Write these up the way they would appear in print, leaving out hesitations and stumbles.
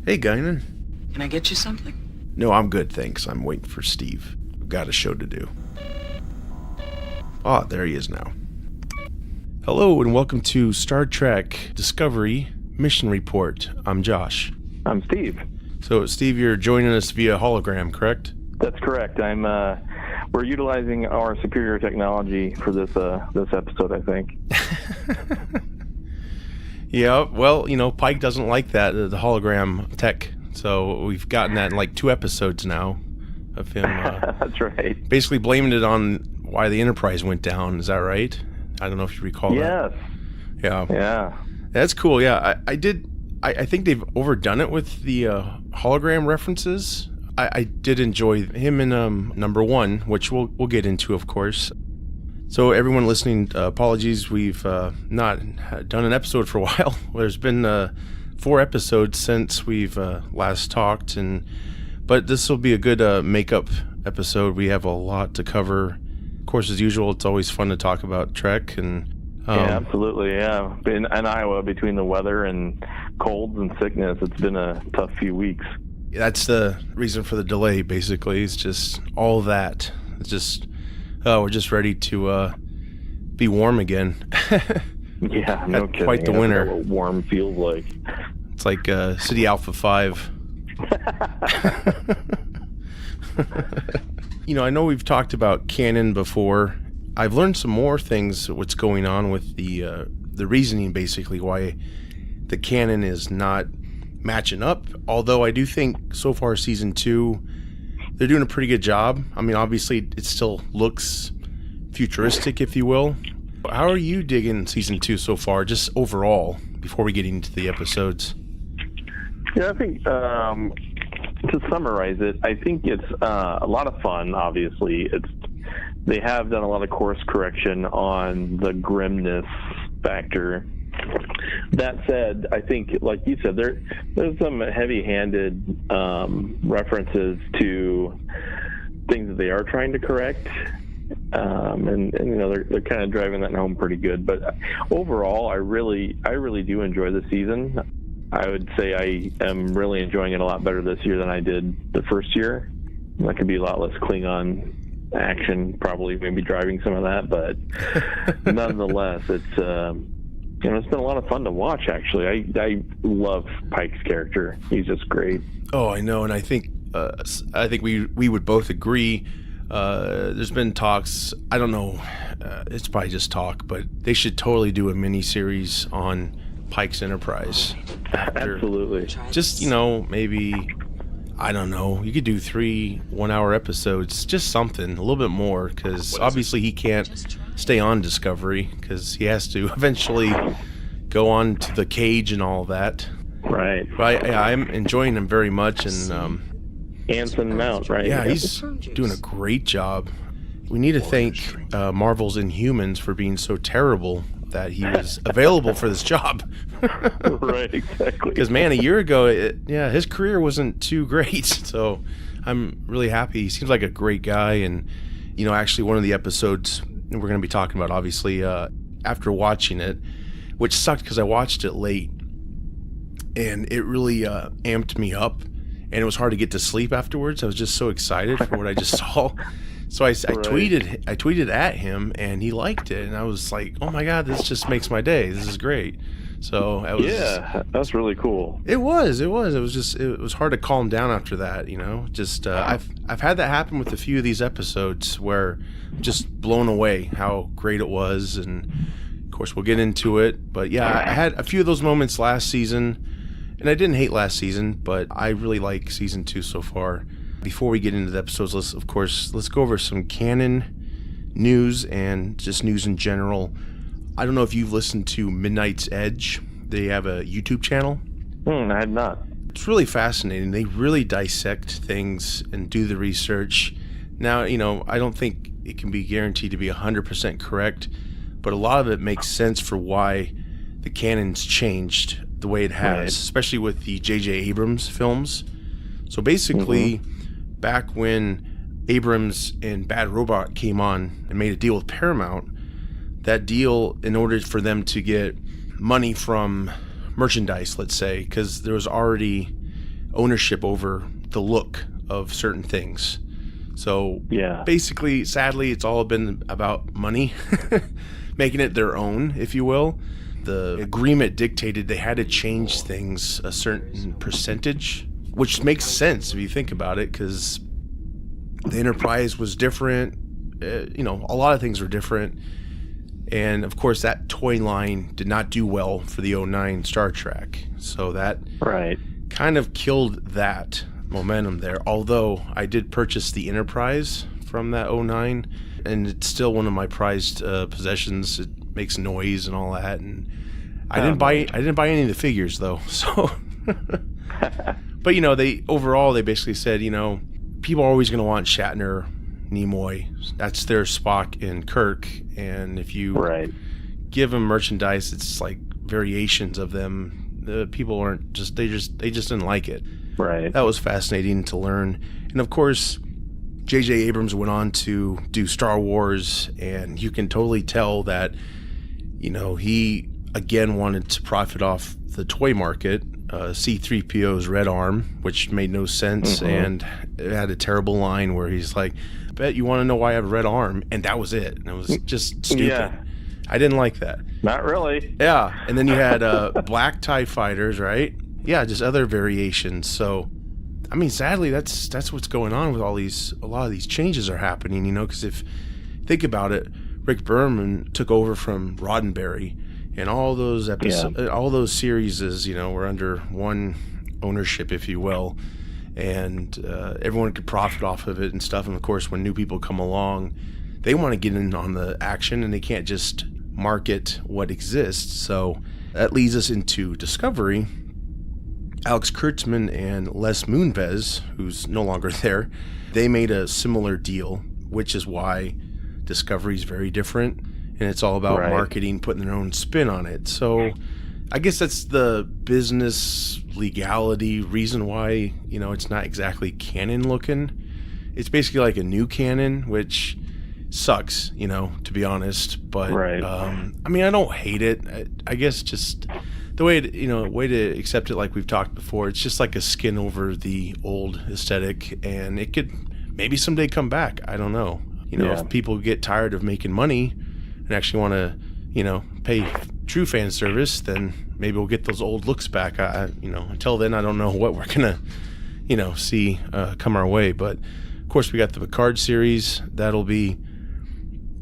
Hey, Guinan. Can I get you something? No, I'm good, thanks. I'm waiting for Steve. We've got a show to do. Ah, there he is now. Hello, and welcome to Star Trek Discovery Mission Report. I'm Josh. I'm Steve. So, Steve, you're joining us via hologram, correct? That's correct. We're utilizing our superior technology for this episode, I think. Yeah, well, Pike doesn't like that, the hologram tech. So we've gotten that in like 2 episodes now of him. That's right. Basically blaming it on why the Enterprise went down. Is that right? I don't know if you recall that. Yes. Yeah. That's cool. Yeah, I think they've overdone it with the hologram references. I did enjoy him in number 1, which we'll get into, of course. So everyone listening, apologies, we've not done an episode for a while. There's been 4 episodes since we've last talked, but this will be a good makeup episode. We have a lot to cover. Of course, as usual, it's always fun to talk about Trek. And yeah, absolutely, yeah. In Iowa, between the weather and colds and sickness, it's been a tough few weeks. That's the reason for the delay, basically. It's just all that. It's just, we're just ready to be warm again. Yeah, no kidding. Quite the winter. What warm feels like. It's like City Alpha 5. I know we've talked about Canon before. I've learned some more things, what's going on with the reasoning, basically, why the Canon is not matching up. Although I do think so far season 2, they're doing a pretty good job. I mean, obviously it still looks futuristic, if you will. How are you digging season 2 so far, just overall, before we get into the episodes? Yeah, I think to summarize it, I think it's a lot of fun. Obviously, they have done a lot of course correction on the grimness factor. That said, I think, like you said, there's some heavy-handed references to things that they are trying to correct, and they're kind of driving that home pretty good. But overall, I really do enjoy the season. I would say I am really enjoying it a lot better this year than I did the first year. That could be a lot less Klingon action, probably maybe driving some of that, but nonetheless, it's been a lot of fun to watch. Actually, I love Pike's character. He's just great. Oh, I know, and I think we would both agree. There's been talks. I don't know. It's probably just talk, but they should totally do a mini series on Pike's Enterprise. Absolutely. Just maybe, I don't know. You could do 3 one-hour episodes, just something a little bit more, because obviously he can't stay on Discovery because he has to eventually go on to the cage and all that. Right. But I'm enjoying him very much, and Anson Mount, right? Yeah, he's doing a great job. We need to thank Marvel's Inhumans for being so terrible that he was available for this job. Right, exactly. Because, man, a year ago, his career wasn't too great. So I'm really happy. He seems like a great guy. And, actually one of the episodes we're going to be talking about, obviously, after watching it, which sucked because I watched it late. And it really amped me up. And it was hard to get to sleep afterwards. I was just so excited for what I just saw. So I tweeted at him, and he liked it, and I was like, "Oh my God, this just makes my day. This is great." So that's really cool. It was hard to calm down after that. I've had that happen with a few of these episodes where I'm just blown away how great it was, and of course we'll get into it. But yeah, I had a few of those moments last season. And I didn't hate last season, but I really like season 2 so far. Before we get into the episodes, let's go over some Canon news and just news in general. I don't know if you've listened to Midnight's Edge. They have a YouTube channel. I had not. It's really fascinating. They really dissect things and do the research. Now, I don't think it can be guaranteed to be 100% correct, but a lot of it makes sense for why the canon's changed the way it has, right, especially with the J.J. Abrams films. So basically, back when Abrams and Bad Robot came on and made a deal with Paramount, that deal, in order for them to get money from merchandise, let's say, because there was already ownership over the look of certain things. So basically, sadly, it's all been about money, making it their own, if you will. The agreement dictated they had to change things a certain percentage, which makes sense if you think about it, because the Enterprise was different. A lot of things were different. And, of course, that toy line did not do well for the 09 Star Trek. So that kind of killed that momentum there. Although I did purchase the Enterprise from that 09, and it's still one of my prized possessions. It makes noise and all that. And I didn't buy any of the figures, though. So, but, they basically said, people are always going to want Shatner, Nimoy. That's their Spock and Kirk. And if you give them merchandise, it's like variations of them. The people aren't they just didn't like it. Right. That was fascinating to learn. And of course, J.J. Abrams went on to do Star Wars, and you can totally tell that, he again wanted to profit off the toy market. C-3PO's red arm, which made no sense, and it had a terrible line where he's like, I bet you want to know why I have a red arm, and that was it. And it was just stupid. Yeah. I didn't like that. Not really. Yeah, and then you had black TIE fighters, right? Yeah, just other variations. So, I mean, sadly, that's what's going on with a lot of these changes are happening, because if think about it, Rick Berman took over from Roddenberry, and all those episodes, all those series were under one ownership, if you will, and everyone could profit off of it and stuff. And of course, when new people come along, they want to get in on the action, and they can't just market what exists. So that leads us into Discovery. Alex Kurtzman and Les Moonves, who's no longer there, they made a similar deal, which is why Discovery is very different. And it's all about marketing, putting their own spin on it. So I guess that's the business legality reason why, it's not exactly Canon looking. It's basically like a new Canon, which sucks, to be honest. But, I mean, I don't hate it. I guess just the way to accept it, like we've talked before, it's just like a skin over the old aesthetic, and it could maybe someday come back. I don't know. If people get tired of making money and actually want to, pay true fan service, then maybe we'll get those old looks back. Until then, I don't know what we're gonna, see come our way. But of course, we got the Picard series. That'll be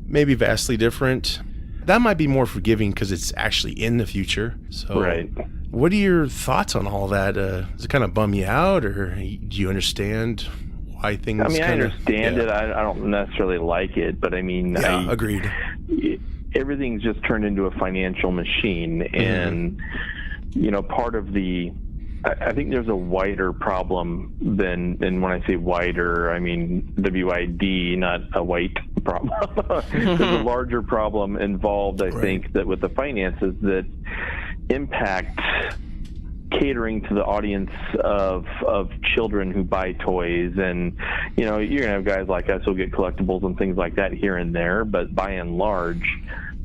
maybe vastly different. That might be more forgiving because it's actually in the future. So, what are your thoughts on all that? Does it kind of bum you out, or do you understand why things? I mean, I understand it. I don't necessarily like it, but I mean, agreed. Everything's just turned into a financial machine, and part of I think there's a wider problem than, and when I say wider, I mean WID, not a white problem. There's a larger problem involved, I think, that with the finances that impact catering to the audience of children who buy toys. And you're gonna have guys like us who'll get collectibles and things like that here and there, but by and large,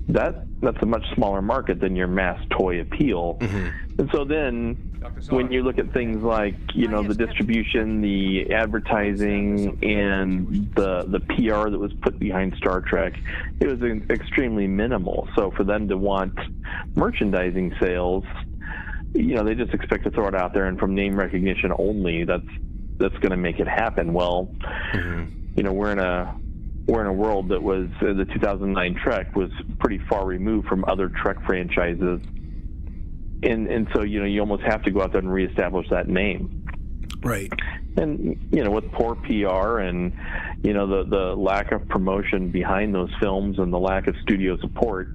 that's a much smaller market than your mass toy appeal. And so then when you look at things like the distribution, the advertising, and the PR that was put behind Star Trek, it was extremely minimal. So for them to want merchandising sales, they just expect to throw it out there, and from name recognition only, that's going to make it happen. Well, we're in a world that was the 2009 Trek was pretty far removed from other Trek franchises, and so you almost have to go out there and reestablish that name. Right. And with poor PR and the lack of promotion behind those films and the lack of studio support,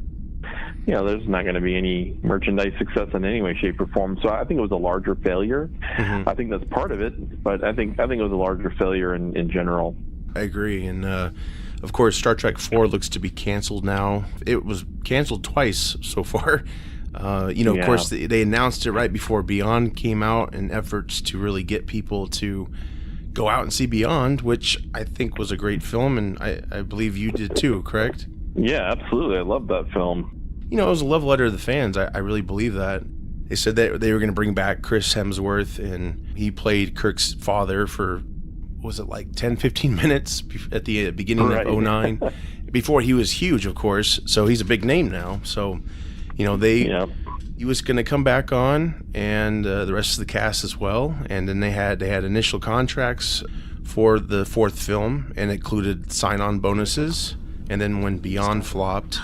there's not going to be any merchandise success in any way, shape, or form. So I think it was a larger failure. I think that's part of it, but I think it was a larger failure in general. I agree. And of course, Star Trek 4 looks to be canceled now. It was canceled twice so far. Of course, they announced it right before Beyond came out in efforts to really get people to go out and see Beyond, which I think was a great film, and I believe you did too, correct? Yeah, absolutely. I love that film. It was a love letter to the fans. I really believe that. They said that they were going to bring back Chris Hemsworth, and he played Kirk's father for, was it like 10, 15 minutes at the beginning of 2009? Before he was huge, of course. So he's a big name now. So, he was going to come back on, and the rest of the cast as well. And then they had initial contracts for the fourth film, and it included sign-on bonuses. And then when Beyond flopped,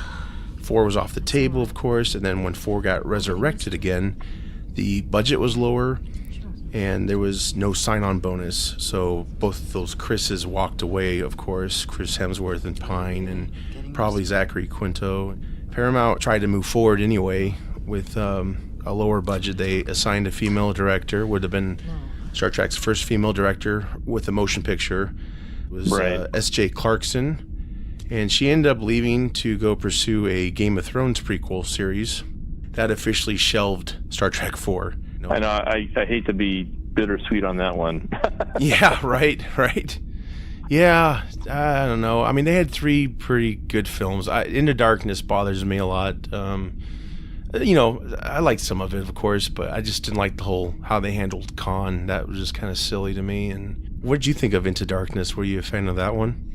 4 was off the table, of course. And then when 4 got resurrected again, the budget was lower, and there was no sign-on bonus. So both those Chris's walked away, of course, Chris Hemsworth and Pine, and probably Zachary Quinto. Paramount tried to move forward anyway with a lower budget. They assigned a female director, would have been Star Trek's first female director with a motion picture. It was S.J. Clarkson. And she ended up leaving to go pursue a Game of Thrones prequel series that officially shelved Star Trek 4. I know. I hate to be bittersweet on that one. Yeah, right. Yeah, I don't know. I mean, they had 3 pretty good films. Into Darkness bothers me a lot. I liked some of it, of course, but I just didn't like the whole how they handled Khan. That was just kind of silly to me. And what did you think of Into Darkness? Were you a fan of that one?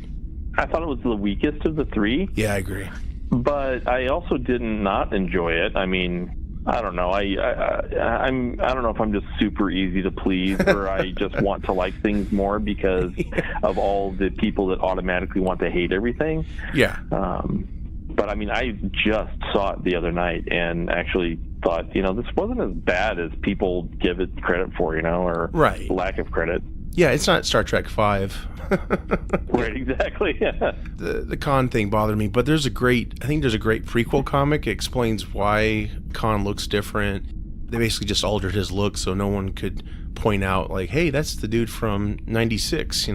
I thought it was the weakest of the 3. Yeah, I agree. But I also did not enjoy it. I mean, I don't know. I don't know if I'm just super easy to please, or I just want to like things more because of all the people that automatically want to hate everything. Yeah. But I mean, I just saw it the other night and actually thought, this wasn't as bad as people give it credit for, or lack of credit. Yeah, it's not Star Trek 5. Right, exactly. Yeah. The Khan thing bothered me, but there's a great prequel comic. It explains why Khan looks different. They basically just altered his look so no one could point out, like, hey, that's the dude from 96,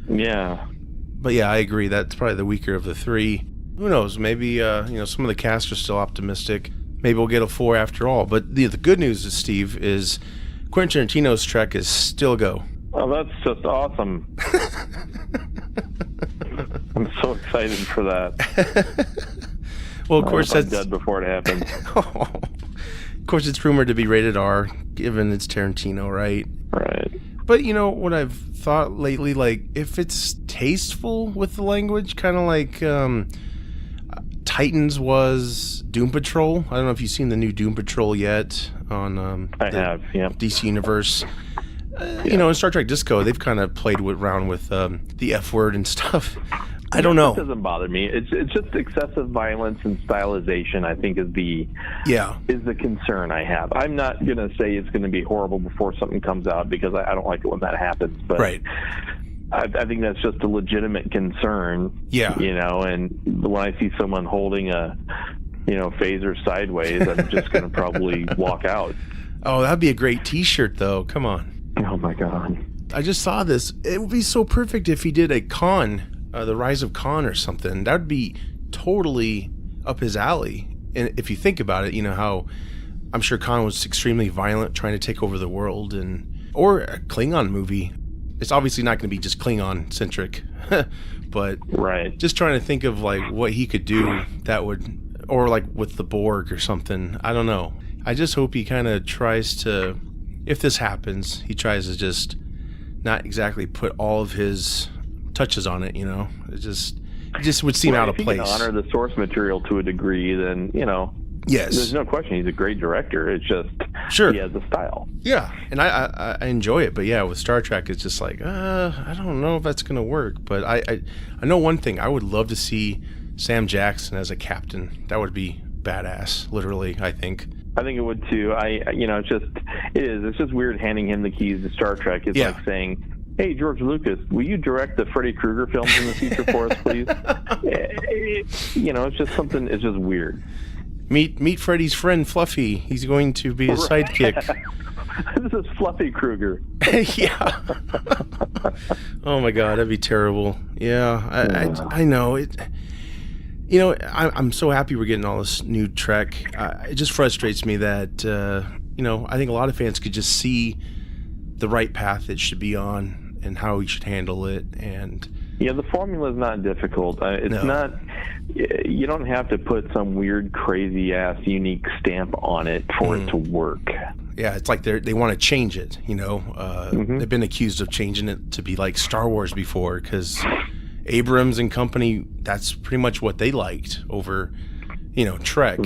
Yeah. But yeah, I agree. That's probably the weaker of the 3. Who knows? Maybe, some of the cast are still optimistic. Maybe we'll get a 4 after all. But the good news is, Steve, is Quentin Tarantino's Trek is still go. Oh, that's just awesome. I'm so excited for that. Well, of course, I'm dead before it happens. Of course, it's rumored to be rated R, given it's Tarantino, right? Right. But, what I've thought lately, like, if it's tasteful with the language, kind of like Titans was Doom Patrol. I don't know if you've seen the new Doom Patrol yet on I have, yeah. DC Universe. In Star Trek Disco, they've kind of played around with the F word and stuff. I don't know. It doesn't bother me. It's just excessive violence and stylization, I think, is the concern I have. I'm not going to say it's going to be horrible before something comes out because I don't like it when that happens. But right. I think that's just a legitimate concern. Yeah. And when I see someone holding a, phaser sideways, I'm just going to probably walk out. Oh, that'd be a great T-shirt, though. Come on. Oh, my God. I just saw this. It would be so perfect if he did a Khan, the Rise of Khan or something. That would be totally up his alley. And if you think about it, how I'm sure Khan was extremely violent, trying to take over the world, or a Klingon movie. It's obviously not going to be just Klingon-centric, but right. Just trying to think of like what he could do that would, or like with the Borg or something. I don't know. I just hope he kind of tries to, if this happens, he tries to just not exactly put all of his touches on it, It just would seem out of place. If he can honor the source material to a degree, then, yes, there's no question he's a great director. It's just he has a style. Yeah, and I enjoy it, but yeah, with Star Trek, it's just like, I don't know if that's going to work. But I know one thing. I would love to see Sam Jackson as a captain. That would be badass, literally, I think. I think it would too. It's just weird handing him the keys to Star Trek. It's like saying, hey, George Lucas, will you direct the Freddy Krueger films in the future for us, please? It's just something, it's just weird. Meet Freddy's friend, Fluffy. He's going to be his sidekick. This is Fluffy Krueger. Yeah. Oh my God, that'd be terrible. Yeah, I know it. I'm so happy we're getting all this new Trek. It just frustrates me that, I think a lot of fans could just see the right path it should be on and how we should handle it. And the formula is not difficult. Not. You don't have to put some weird, crazy-ass, unique stamp on it for it to work. Yeah, it's like they want to change it, you know. They've been accused of changing it to be like Star Wars before, because Abrams and company, that's pretty much what they liked over, you know, Trek.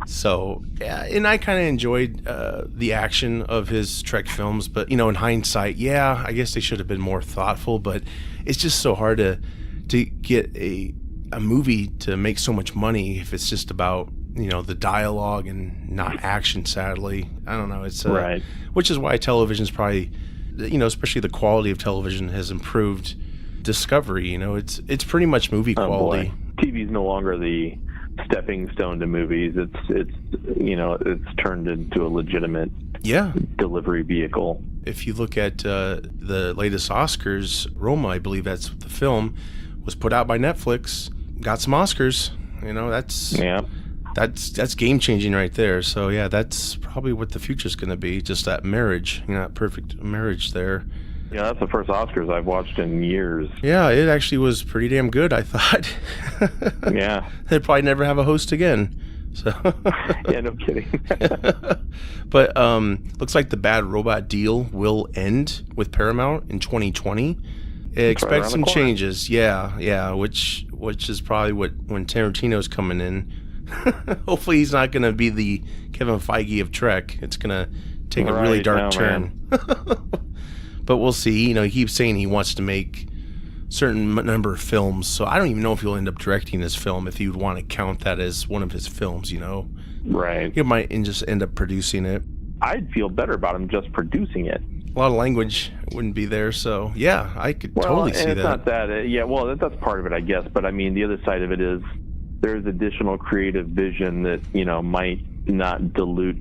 So, yeah, and I kind of enjoyed the action of his Trek films, but, you know, in hindsight, yeah, I guess they should have been more thoughtful, but it's just so hard to get a movie to make so much money if it's just about, you know, the dialogue and not action, sadly. I don't know. It's right. Which is why television's probably, you know, especially the quality of television has improved. Discovery, you know, it's pretty much movie quality. TV's no longer the stepping stone to movies. It's you know, it's turned into a legitimate delivery vehicle. If you look at the latest Oscars, Roma, I believe that's the film, was put out by Netflix, got some Oscars. You know, that's game changing right there. So yeah, that's probably what the future's going to be. Just that marriage, you know, that perfect marriage there. Yeah, that's the first Oscars I've watched in years. Yeah, it actually was pretty damn good, I thought. Yeah. They'd probably never have a host again. So yeah, no kidding. But looks like the Bad Robot deal will end with Paramount in 2020. Expect some changes. Yeah, which is probably when Tarantino's coming in. Hopefully he's not going to be the Kevin Feige of Trek. It's going to take a really dark turn. But we'll see. You know, he keeps saying he wants to make certain number of films, so I don't even know if he'll end up directing this film, if he would want to count that as one of his films, you know. Right. He might just end up producing it. I'd feel better about him just producing it. A lot of language wouldn't be there, so yeah, I could totally see that. It's not that. Yeah, well, that's part of it, I guess. But I mean, the other side of it is there's additional creative vision that, you know, might not dilute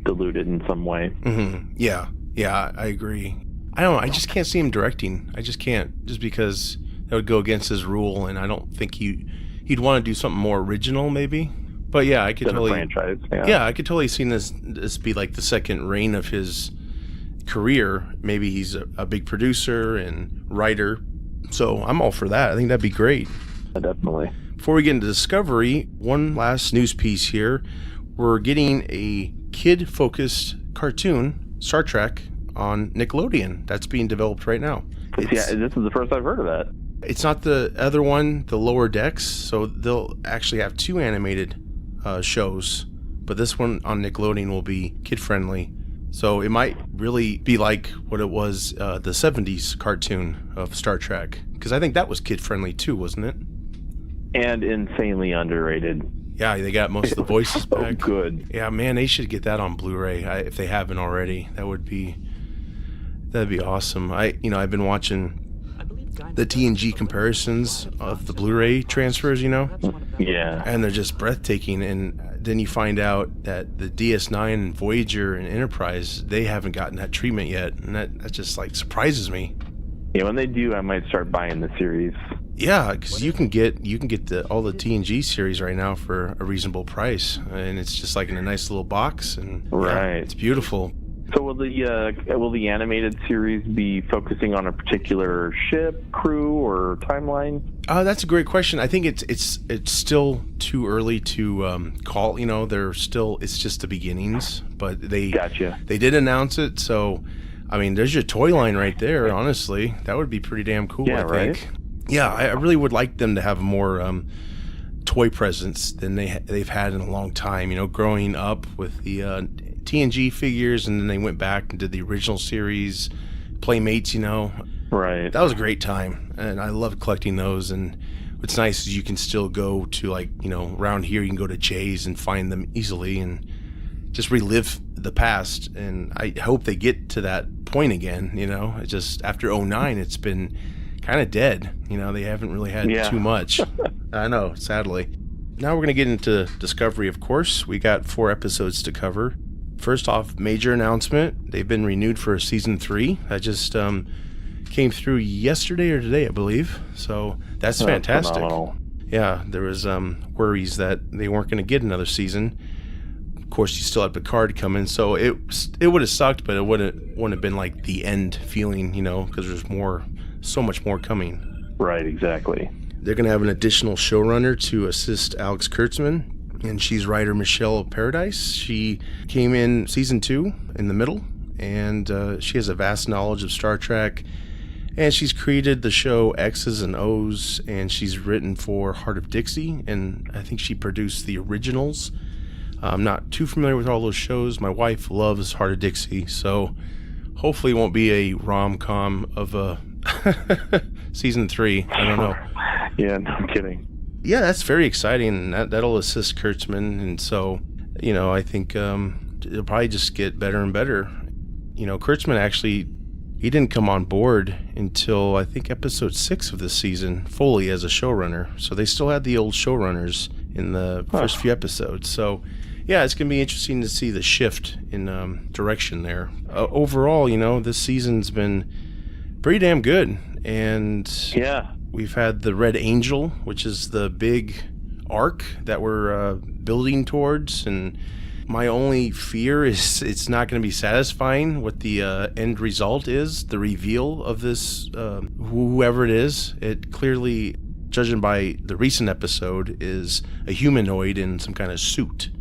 it in some way. Mm-hmm. Yeah, I agree. I don't know. I just can't see him directing. I just can't, just because that would go against his rule, and I don't think he'd want to do something more original, maybe. But yeah, I could totally franchise. Yeah, I could totally see this be like the second reign of his career. Maybe he's a big producer and writer. So I'm all for that. I think that'd be great. Definitely. Before we get into Discovery, one last news piece here. We're getting a kid-focused cartoon, Star Trek, on Nickelodeon. That's being developed right now. This is the first I've heard of that. It's not the other one, the Lower Decks, so they'll actually have two animated shows, but this one on Nickelodeon will be kid-friendly. So it might really be like what it was, the 70s cartoon of Star Trek, because I think that was kid-friendly too, wasn't it? And insanely underrated. Yeah, they got most of the voices back. Good. Yeah, man, they should get that on Blu-ray if they haven't already. That'd be awesome. I've been watching the TNG comparisons of the Blu-ray transfers, you know? Yeah. And they're just breathtaking. And then you find out that the DS9 and Voyager and Enterprise, they haven't gotten that treatment yet. And that just like surprises me. Yeah, when they do, I might start buying the series. Yeah, because you can get all the TNG series right now for a reasonable price, and it's just like in a nice little box, and yeah, it's beautiful. So will the animated series be focusing on a particular ship, crew, or timeline? That's a great question. I think it's still too early to call. You know, it's just the beginnings, but they did announce it. So, I mean, there's your toy line right there. Honestly, that would be pretty damn cool. Yeah, I think. Right? Yeah, I really would like them to have more toy presence than they've had in a long time. You know, growing up with the TNG figures, and then they went back and did the original series, Playmates, you know. Right. That was a great time, and I loved collecting those. And what's nice is you can still go to, like, you know, around here you can go to Jay's and find them easily and just relive the past. And I hope they get to that point again, you know. It's just after 2009, it's been kind of dead. You know, they haven't really had too much. I know, sadly. Now we're going to get into Discovery, of course. We got 4 episodes to cover. First off, major announcement. They've been renewed for season 3. That just came through yesterday or today, I believe. So that's fantastic. Phenomenal. Yeah, there was worries that they weren't going to get another season. Of course, you still had Picard coming, so it would have sucked, but it wouldn't have been like the end feeling, you know, because there's so much more coming. Right, exactly. They're going to have an additional showrunner to assist Alex Kurtzman. and she's writer Michelle Paradise. She came in season 2 in the middle, and she has a vast knowledge of Star Trek, and she's created the show X's and O's, and she's written for Heart of Dixie, and I think she produced the originals. I'm not too familiar with all those shows. My wife loves Heart of Dixie, so hopefully it won't be a rom-com of a season 3. I don't know. Yeah, no kidding. Yeah, that's very exciting. That'll assist Kurtzman, and so, I think it'll probably just get better and better. Kurtzman actually, he didn't come on board until I think episode 6 of this season fully as a showrunner. So they still had the old showrunners in the first few episodes. So yeah, it's going to be interesting to see the shift in direction there. Overall, this season's been pretty damn good. And yeah, we've had the Red Angel, which is the big arc that we're building towards. And my only fear is it's not going to be satisfying what the end result is, the reveal of this, whoever it is. It clearly, judging by the recent episode, is a humanoid in some kind of suit.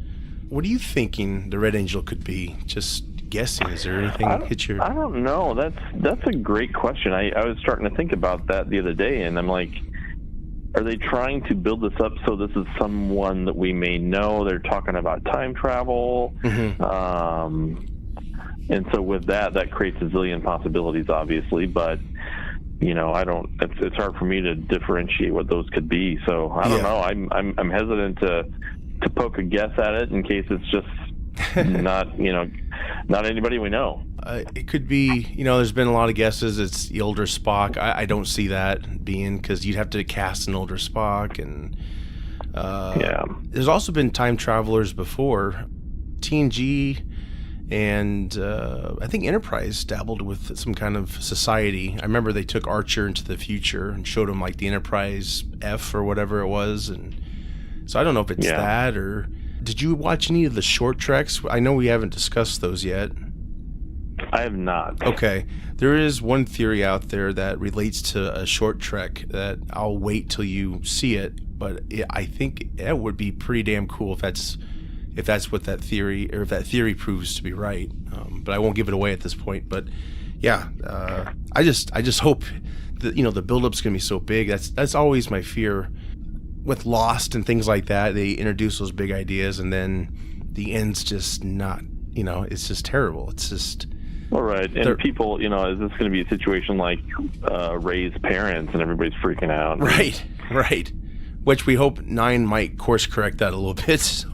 What are you thinking the Red Angel could be? Just guessing. Is there anything hit your... I don't know. That's a great question. I was starting to think about that the other day, and I'm like, are they trying to build this up so this is someone that we may know? They're talking about time travel. Mm-hmm. And so with that creates a zillion possibilities, obviously, but it's hard for me to differentiate what those could be. So I don't know. I'm hesitant to poke a guess at it in case it's just not anybody we know. It could be, there's been a lot of guesses. It's the older Spock. I don't see that being, because you'd have to cast an older Spock. And there's also been time travelers before. TNG and I think Enterprise dabbled with some kind of society. I remember they took Archer into the future and showed him like the Enterprise F or whatever it was. And so I don't know if it's that, or... Did you watch any of the short treks? I know we haven't discussed those yet. I have not. Okay. There is one theory out there that relates to a short trek that I'll wait till you see it, but I think it would be pretty damn cool if that's what that theory, or if that theory proves to be right. But I won't give it away at this point. But yeah, I just hope that the build-up's gonna be so big. That's always my fear. With Lost and things like that, they introduce those big ideas, and then the end's just not, it's just terrible. It's just... All right, and people, is this going to be a situation like Ray's parents and everybody's freaking out? Right. Which we hope 9 might course correct that a little bit. So.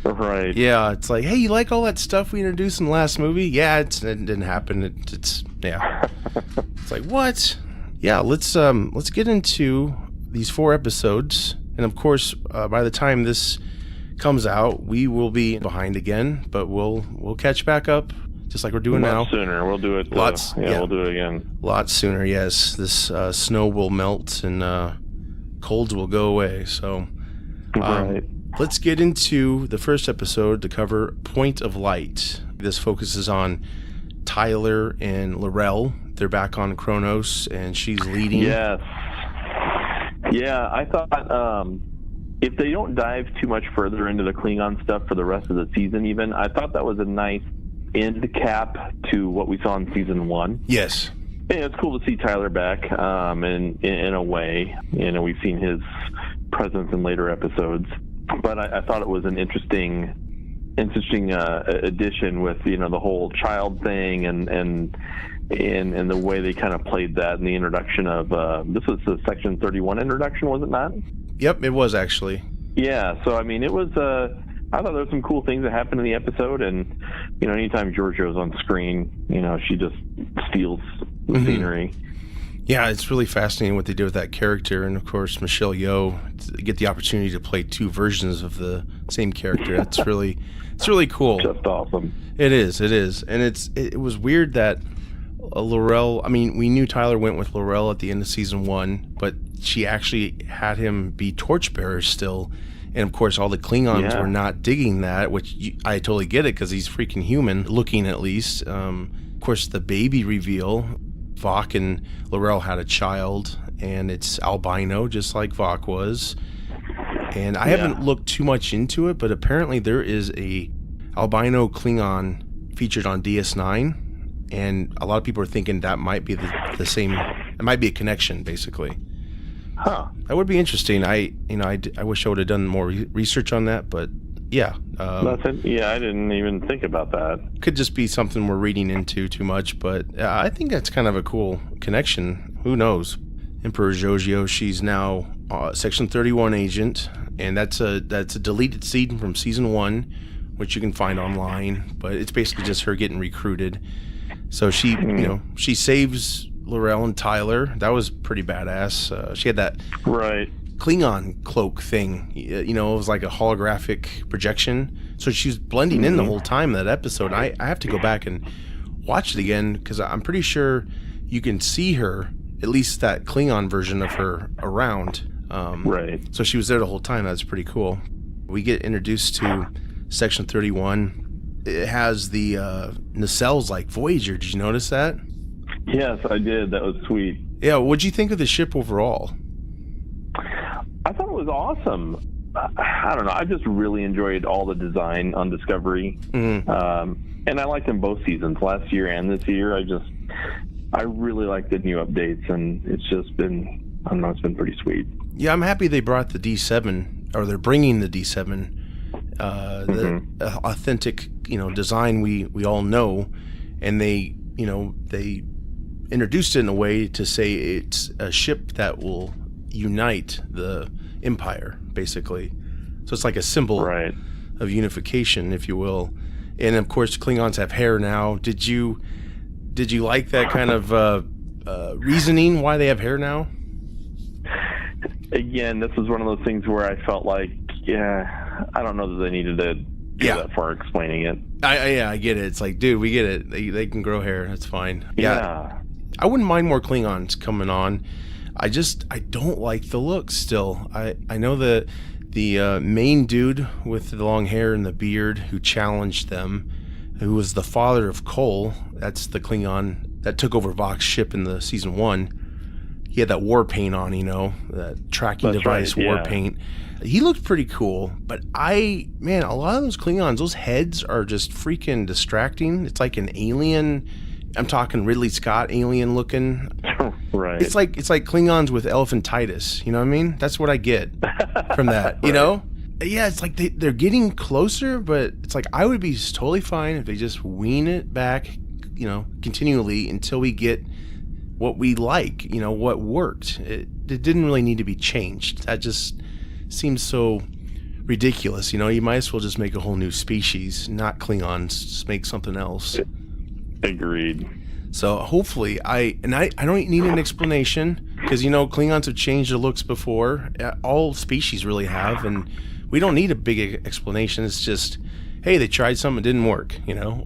Right. Yeah, it's like, hey, you like all that stuff we introduced in the last movie? Yeah, it didn't happen. It's like, what? Yeah, let's get into these 4 episodes, and of course, by the time this comes out, we will be behind again, but we'll catch back up just like we're doing now. Sooner. We'll do it. We'll do it again. Lots sooner. Yes, this snow will melt and colds will go away. So, right. Let's get into the first episode to cover Point of Light. This focuses on Tyler and L'Rell. They're back on Kronos, and she's leading. Yes. Yeah, I thought if they don't dive too much further into the Klingon stuff for the rest of the season even, I thought that was a nice end cap to what we saw in season 1. Yes. Yeah, it's cool to see Tyler back in a way. We've seen his presence in later episodes. But I thought it was an interesting addition with, the whole child thing and the way they kind of played that in the introduction of this was the Section 31 introduction, was it not? Yep, it was actually. Yeah, so I mean, it was. I thought there were some cool things that happened in the episode, and anytime Giorgio's on screen, she just steals the scenery. Yeah, it's really fascinating what they did with that character, and of course Michelle Yeoh to get the opportunity to play 2 versions of the same character. It's really cool. Just awesome. It is, and it was weird that. L'Rell, I mean, we knew Tyler went with L'Rell at the end of season 1, but she actually had him be torchbearer still. And of course, all the Klingons were not digging that, which I totally get it because he's freaking human, looking at least. Of course, the baby reveal, Vok and L'Rell had a child, and it's albino, just like Vok was. And I haven't looked too much into it, but apparently there is a albino Klingon featured on DS9, and a lot of people are thinking that might be the same. It might be a connection, basically. Huh. That would be interesting. I wish I would have done more research on that, but yeah. I didn't even think about that. Could just be something we're reading into too much, but I think that's kind of a cool connection. Who knows? Emperor Jojo, she's now Section 31 agent, and that's a deleted scene from season 1, which you can find online, but it's basically just her getting recruited. So she, she saves Laurel and Tyler. That was pretty badass. She had that Klingon cloak thing. It was like a holographic projection. So she was blending in the whole time in that episode. I have to go back and watch it again because I'm pretty sure you can see her, at least that Klingon version of her, around. So she was there the whole time. That's pretty cool. We get introduced to Section 31. It has the nacelles like Voyager. Did you notice that? Yes, I did. That was sweet. Yeah, what'd you think of the ship overall? I thought it was awesome. I don't know. I just really enjoyed all the design on Discovery. And I liked them both seasons, last year and this year. I really like the new updates, and it's just been, I don't know, it's been pretty sweet. Yeah, I'm happy they brought the D7, or they're bringing the D7, the authentic, design we all know, and they introduced it in a way to say it's a ship that will unite the Empire, basically. So it's like a symbol of unification, if you will. And of course, Klingons have hair now. Did you like that kind of reasoning why they have hair now? Again, this was one of those things where I felt like, I don't know that they needed to go that far explaining it. I get it. It's like, dude, we get it. They can grow hair. That's fine. Yeah. I wouldn't mind more Klingons coming on. I don't like the look still. I know the main dude with the long hair and the beard who challenged them, who was the father of Cole. That's the Klingon that took over Vox's ship in the season 1. He had that war paint on, that tracking device war paint. He looked pretty cool, but a lot of those Klingons, those heads are just freaking distracting. It's like an alien. I'm talking Ridley Scott alien looking. Right. It's like Klingons with elephantitis. You know what I mean? That's what I get from that. Yeah, it's like they're getting closer, but it's like I would be totally fine if they just wean it back, continually until we get what we like, what worked. It didn't really need to be changed. That just seems so ridiculous. You might as well just make a whole new species, not Klingons, just make something else. Agreed. So hopefully I don't need an explanation because, Klingons have changed their looks before. All species really have, and we don't need a big explanation. It's just, hey, they tried something, it didn't work,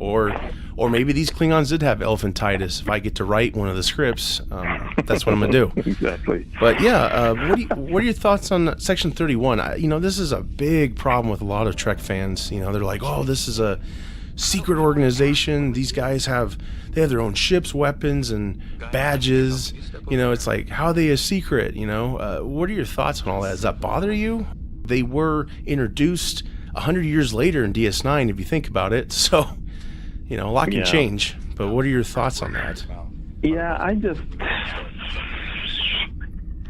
or maybe these Klingons did have elephantitis. If I get to write one of the scripts, that's what I'm gonna do. Exactly. But yeah, what are your thoughts on Section 31? This is a big problem with a lot of Trek fans. They're like, oh, this is a secret organization. These guys have their own ships, weapons, and badges. It's like, how are they a secret? What are your thoughts on all that? Does that bother you? They were introduced 100 years later in DS9, if you think about it. So, a lot can change. But what are your thoughts on that? Yeah,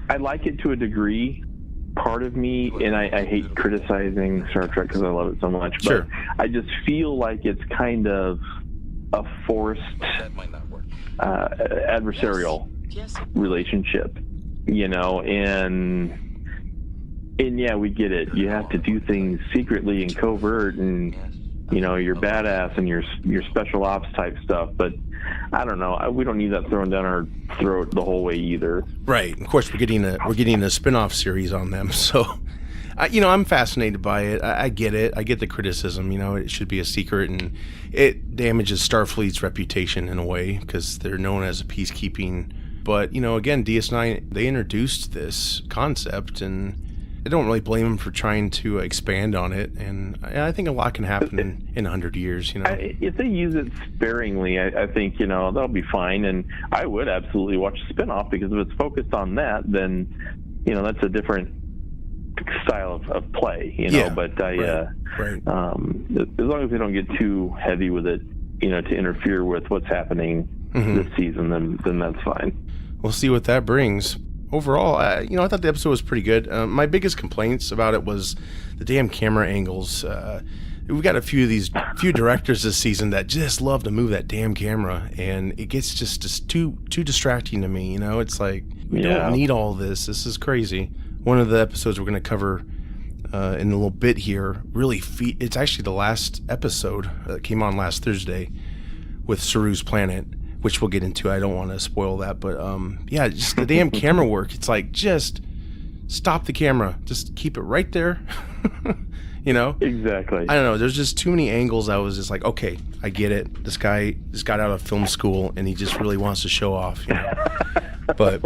I like it to a degree. Part of me, and I hate criticizing Star Trek because I love it so much, but I just feel like it's kind of a forced adversarial relationship, and yeah, we get it. You have to do things secretly and covert, and you're badass and your special ops type stuff. But I don't know. We don't need that thrown down our throat the whole way either. Right. Of course, we're getting a spin-off series on them. So, I'm fascinated by it. I get it. I get the criticism. It should be a secret, and it damages Starfleet's reputation in a way because they're known as a peacekeeping. But again, DS9, they introduced this concept, and I don't really blame them for trying to expand on it, and I think a lot can happen in 100 years. If they use it sparingly, I think that'll be fine, and I would absolutely watch a spinoff because if it's focused on that, then that's a different style of play, you know. Yeah, but right. As long as they don't get too heavy with it, you know, to interfere with what's happening this season, then that's fine. We'll see what that brings. Overall, I thought the episode was pretty good. My biggest complaints about it was the damn camera angles. We've got a few directors this season that just love to move that damn camera, and it gets just too distracting to me. You know, it's like we don't need all this. This is crazy. One of the episodes we're going to cover in a little bit here it's actually the last episode that came on last Thursday with Saru's planet, which we'll get into. I don't want to spoil that, but just the damn camera work. It's like, just stop the camera, just keep it right there. You know? Exactly. I don't know. There's just too many angles. I was just like, okay, I get it. This guy just got out of film school and he just really wants to show off, you know? But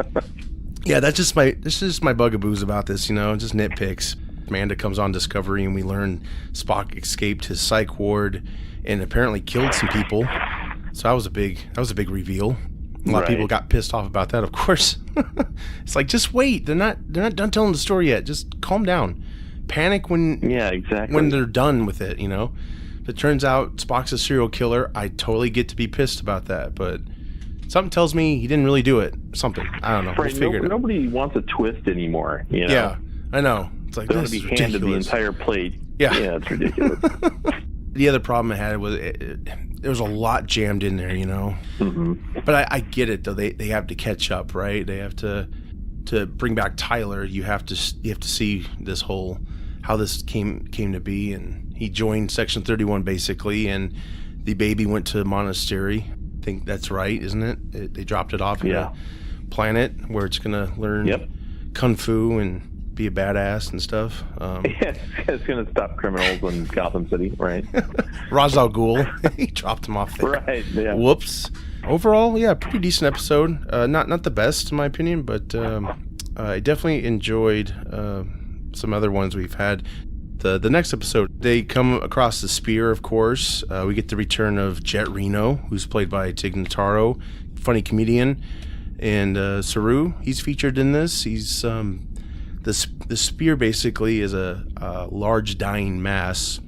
yeah, this is just my bugaboos about this, you know, just nitpicks. Amanda comes on Discovery and we learn Spock escaped his psych ward and apparently killed some people. So that was a big reveal. A lot of people got pissed off about that, of course. It's like, just wait. They're not done telling the story yet. Just calm down. Panic when they're done with it, you know. If it turns out Spock's a serial killer, I totally get to be pissed about that, but something tells me he didn't really do it. Something. I don't know. Right. Nobody wants a twist anymore, you know. Yeah, I know. It's like, this is ridiculous. Handed the entire plate. Yeah, it's ridiculous. The other problem I had was there was a lot jammed in there, you know. Mm-hmm. But I get it though. They have to catch up, right? They have to bring back Tyler. You have to see this whole how this came to be, and he joined Section 31 basically, and the baby went to a monastery. I think that's right, isn't it? They dropped it off in a planet where it's gonna learn kung fu and be a badass and stuff. It's going to stop criminals in Gotham City, right? Ra's al Ghul, he dropped him off there. Right, yeah. Whoops. Overall, yeah, pretty decent episode. Not the best in my opinion, but I definitely enjoyed some other ones we've had. The next episode, they come across the spear, of course. We get the return of Jet Reno, who's played by Tig Notaro, funny comedian. And Saru, he's featured in this. He's the spear basically is a large dying mass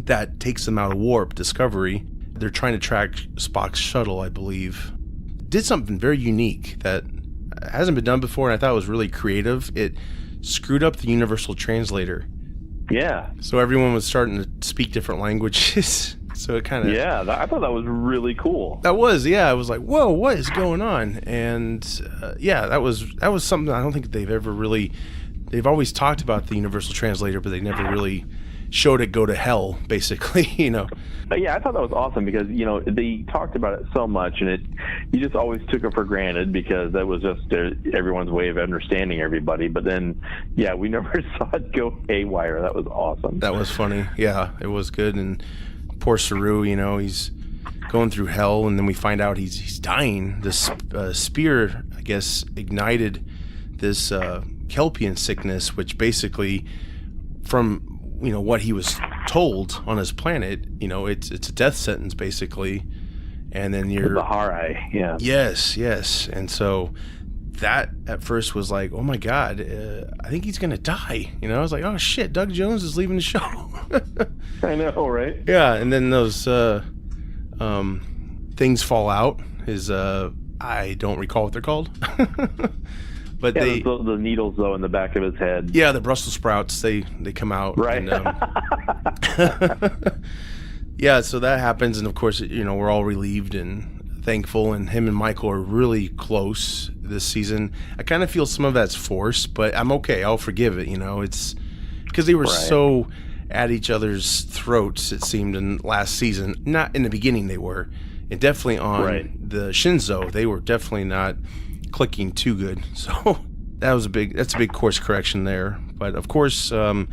that takes them out of warp Discovery. They're trying to track Spock's shuttle, I believe. Did something very unique that hasn't been done before, and I thought it was really creative. It screwed up the universal translator. Yeah. So everyone was starting to speak different languages. So it kind of... Yeah, I thought that was really cool. That was, yeah. I was like, whoa, what is going on? And that was something I don't think they've ever really... They've always talked about the universal translator, but they never really showed it go to hell, basically, you know. Yeah, I thought that was awesome because, you know, they talked about it so much, and you just always took it for granted because that was just everyone's way of understanding everybody. But then, yeah, we never saw it go haywire. That was awesome. That was funny. Yeah, it was good. And poor Saru, you know, he's going through hell, and then we find out he's dying. This spear, I guess, ignited this Kelpian sickness, which basically, from you know what he was told on his planet, you know, it's a death sentence basically, and then you're the Bahari, yeah. Yes, and so that at first was like, oh my god, I think he's gonna die. You know, I was like, oh shit, Doug Jones is leaving the show. I know, right? Yeah, and then those things fall out. His I don't recall what they're called. But yeah, the needles though in the back of his head. Yeah, the Brussels sprouts they come out. Right. And, yeah, so that happens, and of course, you know, we're all relieved and thankful, and him and Michael are really close this season. I kind of feel some of that's forced, but I'm okay. I'll forgive it. You know, it's because they were so at each other's throats. It seemed in last season. Not in the beginning they were, and definitely on the Shinzo they were definitely not clicking too good. So that's a big course correction there. But of course, you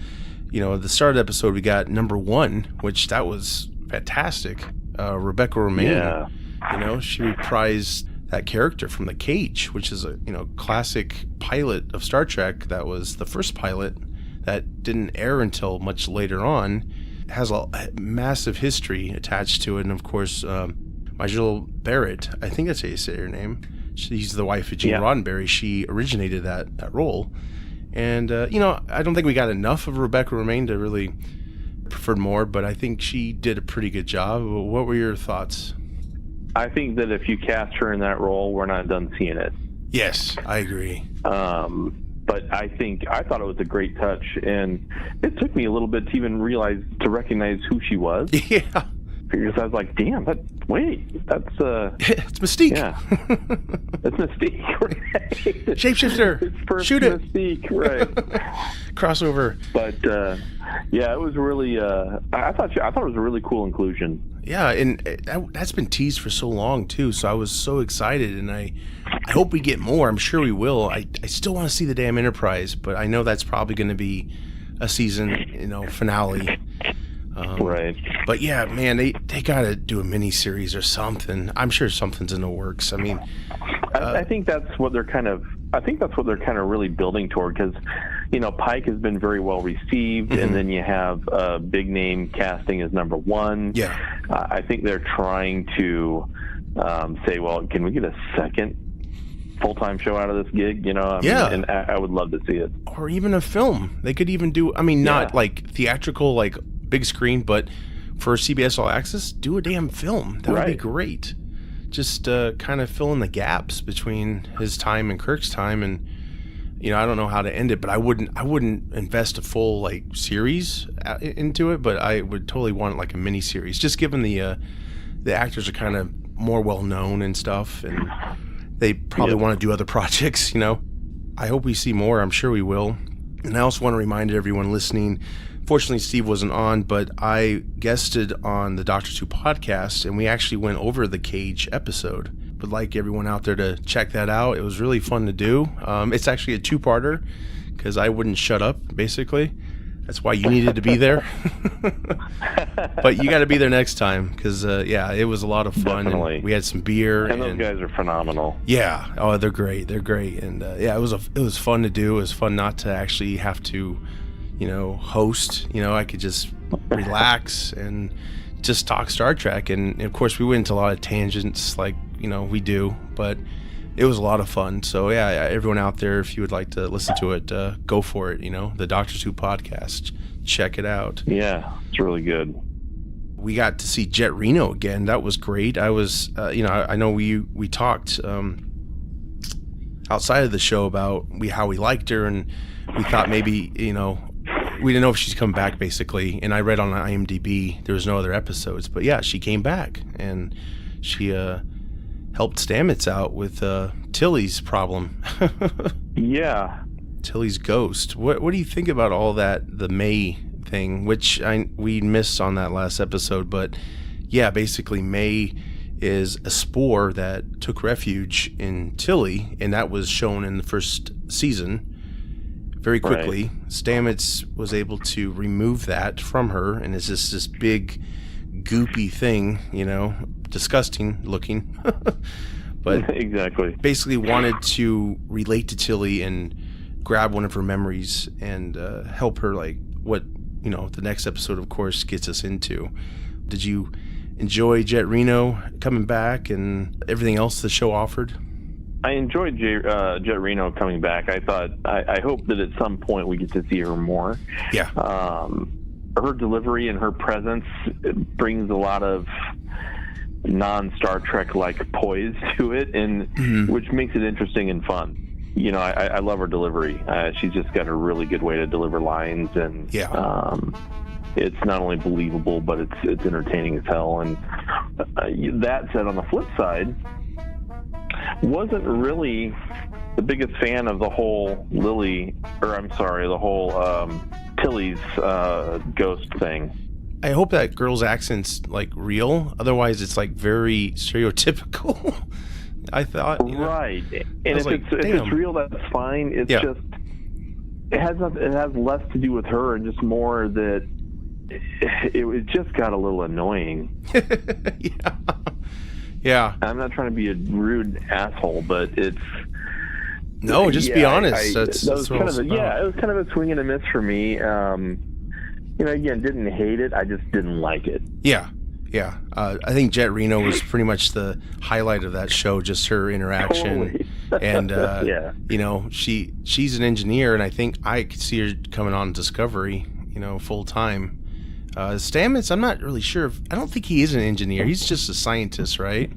know, at the start of the episode we got number 1, which that was fantastic. Rebecca Romijn, you know, she reprised that character from The Cage, which is a, you know, classic pilot of Star Trek. That was the first pilot that didn't air until much later on. It has a massive history attached to it, and of course, Majel Barrett, I think that's how you say her name. She's the wife of Gene Roddenberry. She originated that role, And, I don't think we got enough of Rebecca Romijn to really preferred more, but I think she did a pretty good job. What were your thoughts? I think that if you cast her in that role, we're not done seeing it. Yes, I agree. But I thought it was a great touch, and it took me a little bit to recognize who she was. Yeah. Because I was like, damn, that's it's Mystique. Yeah. It's Mystique, right? Shapeshifter. Shoot it. Mystique, right. Crossover. But yeah, it was really I thought it was a really cool inclusion. Yeah, and that's been teased for so long too, so I was so excited, and I hope we get more. I'm sure we will. I still want to see the damn Enterprise, but I know that's probably going to be a season, finale. Right. But yeah, man, they got to do a mini series or something. I'm sure something's in the works. I mean, I think that's what they're kind of really building toward, because Pike has been very well received, and then you have big name casting as number one. Yeah. I think they're trying to say, well, can we get a second full-time show out of this gig? Yeah. And I would love to see it. Or even a film. They could even do, not like theatrical, like big screen, but for CBS All Access, do a damn film. That would be great. Just kind of fill in the gaps between his time and Kirk's time, and I don't know how to end it, but I wouldn't invest a full like series into it, but I would totally want like a mini series, just given the actors are kind of more well known and stuff, and they probably want to do other projects. I hope we see more. I'm sure we will. And I also want to remind everyone listening, fortunately Steve wasn't on, but I guested on the Doctor Who podcast, and we actually went over the Cage episode. Would like everyone out there to check that out. It was really fun to do. It's actually a two-parter, because I wouldn't shut up, basically. That's why you needed to be there. But you got to be there next time, because it was a lot of fun. Definitely. And we had some beer, and those guys are phenomenal. Yeah, they're great. And it was fun to do. It was fun not to actually have to host. I could just relax and just talk Star Trek. And of course we went into a lot of tangents like we do, but it was a lot of fun. So yeah, everyone out there, if you would like to listen to it, go for it. The Doctor Who podcast, check it out. Yeah, it's really good. We got to see Jet Reno again. That was great. I was I know we talked outside of the show about how we liked her, and we thought maybe we didn't know if she's come back, basically. And I read on IMDb there was no other episodes, but yeah, she came back, and she helped Stamets out with Tilly's problem. Yeah, Tilly's ghost. What do you think about all that? The May thing, which we missed on that last episode, but yeah, basically May is a spore that took refuge in Tilly, and that was shown in the first season. Very quickly, right. Stamets was able to remove that from her, and it's just this big, goopy thing, disgusting looking. But exactly, basically wanted to relate to Tilly and grab one of her memories and help her, like what the next episode, of course, gets us into. Did you enjoy Jet Reno coming back and everything else the show offered? I enjoyed Jet Reno coming back. I hope that at some point we get to see her more. Yeah. Her delivery and her presence brings a lot of non-Star Trek like poise to it, and which makes it interesting and fun. I love her delivery. She's just got a really good way to deliver lines, and it's not only believable, but it's entertaining as hell. And that said, on the flip side, wasn't really the biggest fan of the whole Tilly's ghost thing. I hope that girl's accent's like real. Otherwise, it's like very stereotypical. I thought, right. And if it's real, that's fine. It's just it has less to do with her and just more that it just got a little annoying. Yeah. I'm not trying to be a rude asshole, but it's just be honest. It was kind of a swing and a miss for me. Again, didn't hate it. I just didn't like it. Yeah. Yeah. I think Jet Reno was pretty much the highlight of that show, just her interaction. Totally. And, Yeah. you know, she's an engineer, and I think I could see her coming on Discovery, you know, full time. Stamets, I'm not really sure. I don't think he is an engineer. He's just a scientist, right?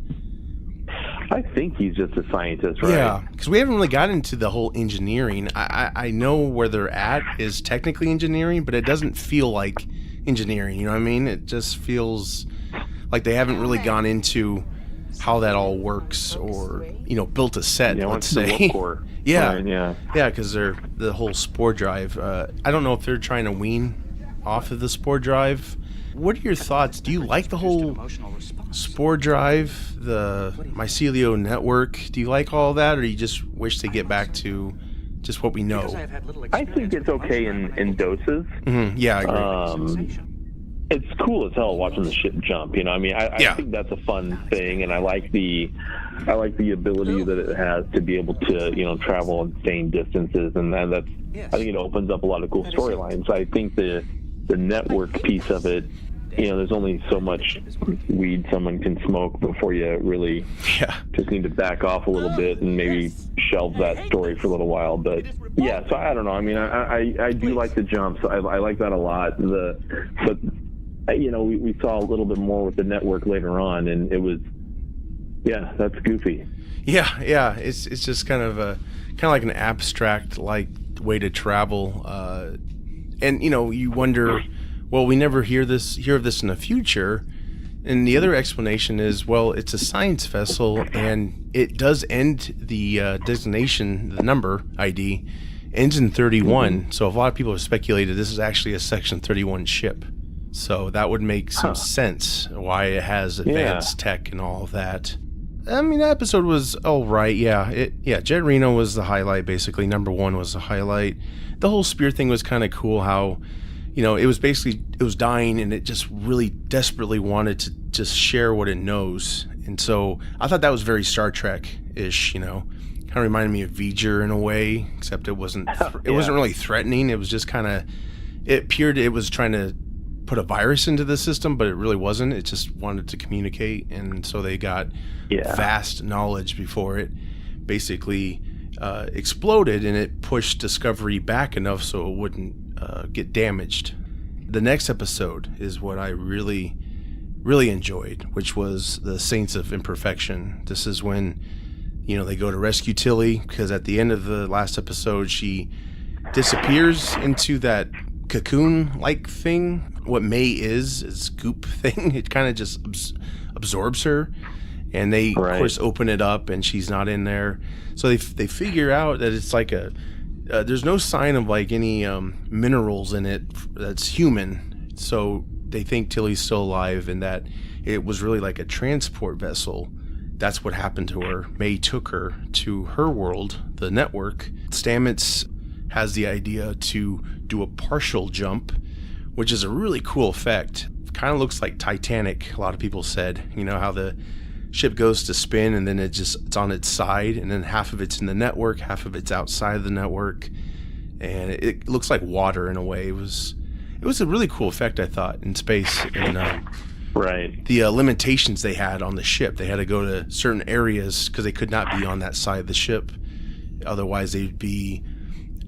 I think he's just a scientist, right? Yeah, because we haven't really gotten into the whole engineering. I know where they're at is technically engineering, but it doesn't feel like engineering. You know what I mean? It just feels like they haven't really gone into how that all works, or, you know, built a set. Yeah, let's the say. warp core. Yeah, Right, yeah, yeah, because they're the whole spore drive. I don't know if they're trying to wean off of the spore drive. What are your thoughts? Do you like the whole spore drive, the mycelio network? Do you like all that, or do you just wish to get back to just what we know? I think it's okay in doses. Mm-hmm. Yeah, I agree. It's cool as hell watching the ship jump. You know, I mean, I think that's a fun thing, and I like the ability that it has to be able to, you know, travel insane distances, and that's. I think it opens up a lot of cool storylines. I think the network piece of it, you know, there's only so much weed someone can smoke before you really just need to back off a little bit and maybe shelve that story for a little while. But yeah, so I don't know. I mean, I do like the jumps. I like that a lot. But you know, we saw a little bit more with the network later on, and it was, yeah, that's goofy. Yeah. It's just kind of like an abstract like way to travel, and you know, you wonder, well, we never hear of this in the future. And the other explanation is, well, it's a science vessel, and it does end the designation, the number ID ends in 31. Mm-hmm. So a lot of people have speculated this is actually a Section 31 ship. So that would make some sense why it has advanced tech and all of that. I mean, the episode was all right. Yeah, Jet Reno was the highlight, basically. Number 1 was the highlight. The whole spear thing was kind of cool, how, you know, it was dying, and it just really desperately wanted to just share what it knows. And so I thought that was very Star Trek-ish, you know. Kind of reminded me of V'ger in a way, except it wasn't really threatening. It was just kind of, it appeared it was trying to put a virus into the system, but it really wasn't. It just wanted to communicate, and so they got vast knowledge before it basically exploded, and it pushed Discovery back enough so it wouldn't get damaged. The next episode is what I really, really enjoyed, which was the Saints of Imperfection. This is when, you know, they go to rescue Tilly, because at the end of the last episode, she disappears into that cocoon-like thing. What May is goop thing. It kind of just absorbs her, and they of course open it up, and she's not in there. So they figure out that it's like there's no sign of like any minerals in it that's human. So they think Tilly's still alive, and that it was really like a transport vessel. That's what happened to her. May took her to her world, the network. Stamets has the idea to do a partial jump, which is a really cool effect. Kind of looks like Titanic, a lot of people said. You know how the ship goes to spin, and then it's on its side, and then half of it's in the network, half of it's outside of the network, and it looks like water in a way. It was a really cool effect, I thought, in space. And the limitations they had on the ship, they had to go to certain areas because they could not be on that side of the ship, otherwise they'd be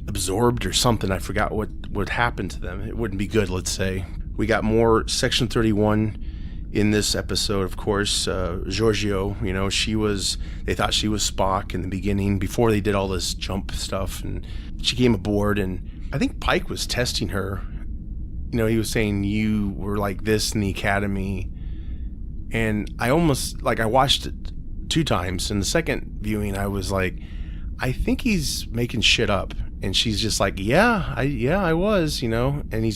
absorbed or something. I forgot what would happen to them. It wouldn't be good, let's say. We got more Section 31 in this episode, of course. Giorgio, you know, they thought she was Spock in the beginning before they did all this jump stuff, and she came aboard, and I think Pike was testing her. You know, he was saying, you were like this in the academy, and I watched it 2 times. In the second viewing, I was like, I think he's making shit up. And she's just like, I was, you know, and he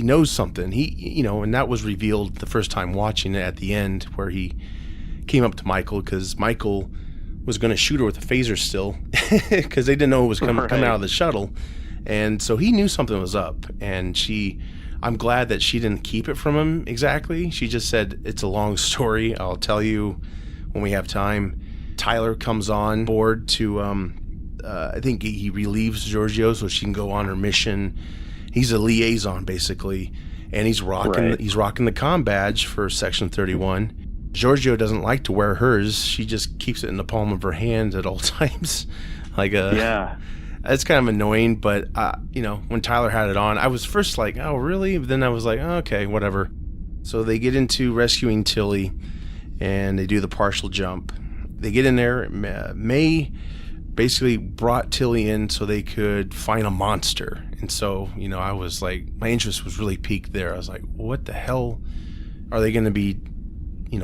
knows something. You know, and that was revealed the first time watching it at the end, where he came up to Michael, because Michael was going to shoot her with a phaser still, because they didn't know it was coming out of the shuttle. And so he knew something was up, and I'm glad that she didn't keep it from him exactly. She just said, it's a long story. I'll tell you when we have time. Tyler comes on board to, I think he relieves Giorgio so she can go on her mission. He's a liaison, basically. and he's rocking the comm badge for Section 31. Giorgio doesn't like to wear hers. She just keeps it in the palm of her hand at all times. It's kind of annoying, but when Tyler had it on, I was first like, oh really? But then I was like, oh, okay, whatever. So they get into rescuing Tilly, and they do the partial jump. They get in there. May basically brought Tilly in so they could find a monster, and so I was like, my interest was really piqued there. I was like, what the hell are they going to be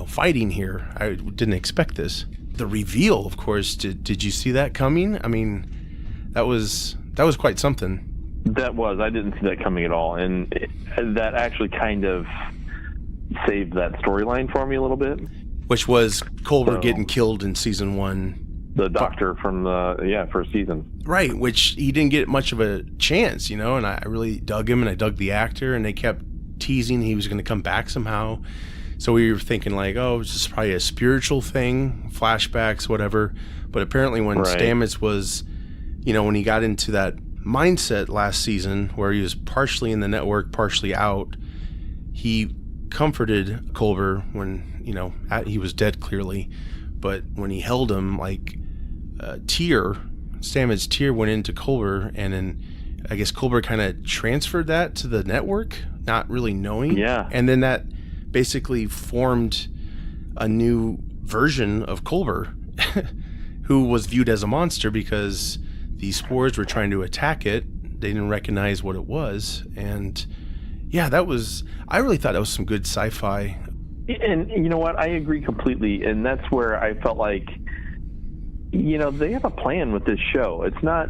fighting here? I didn't expect this. The reveal, of course, did you see that coming? I mean, that was quite something. That was. I didn't see that coming at all, and that actually kind of saved that storyline for me a little bit. Which was Culber getting killed in season 1. The doctor from the first season. Right, which he didn't get much of a chance, and I really dug him, and I dug the actor, and they kept teasing he was going to come back somehow. So we were thinking like, oh, it's just probably a spiritual thing, flashbacks, whatever. But apparently when Stamets was, when he got into that mindset last season where he was partially in the network, partially out, he comforted Culber when, he was dead clearly. But when he held him, like Stamets' tear went into Culber, and then I guess Culber kind of transferred that to the network, not really knowing. Yeah. And then that basically formed a new version of Culber who was viewed as a monster because the spores were trying to attack it. They didn't recognize what it was. And I really thought that was some good sci-fi. And you know what? I agree completely. And that's where I felt like, they have a plan with this show. It's not,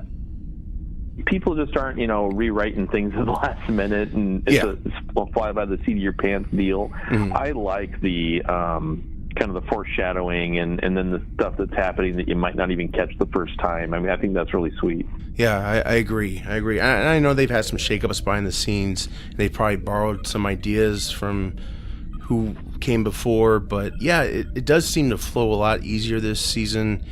people just aren't, rewriting things at the last minute, and it's a fly by the seat of your pants deal. Mm-hmm. I like the kind of the foreshadowing and then the stuff that's happening that you might not even catch the first time. I mean, I think that's really sweet. Yeah, I agree. I know they've had some shakeups behind the scenes. They probably borrowed some ideas from who came before, but it does seem to flow a lot easier this season.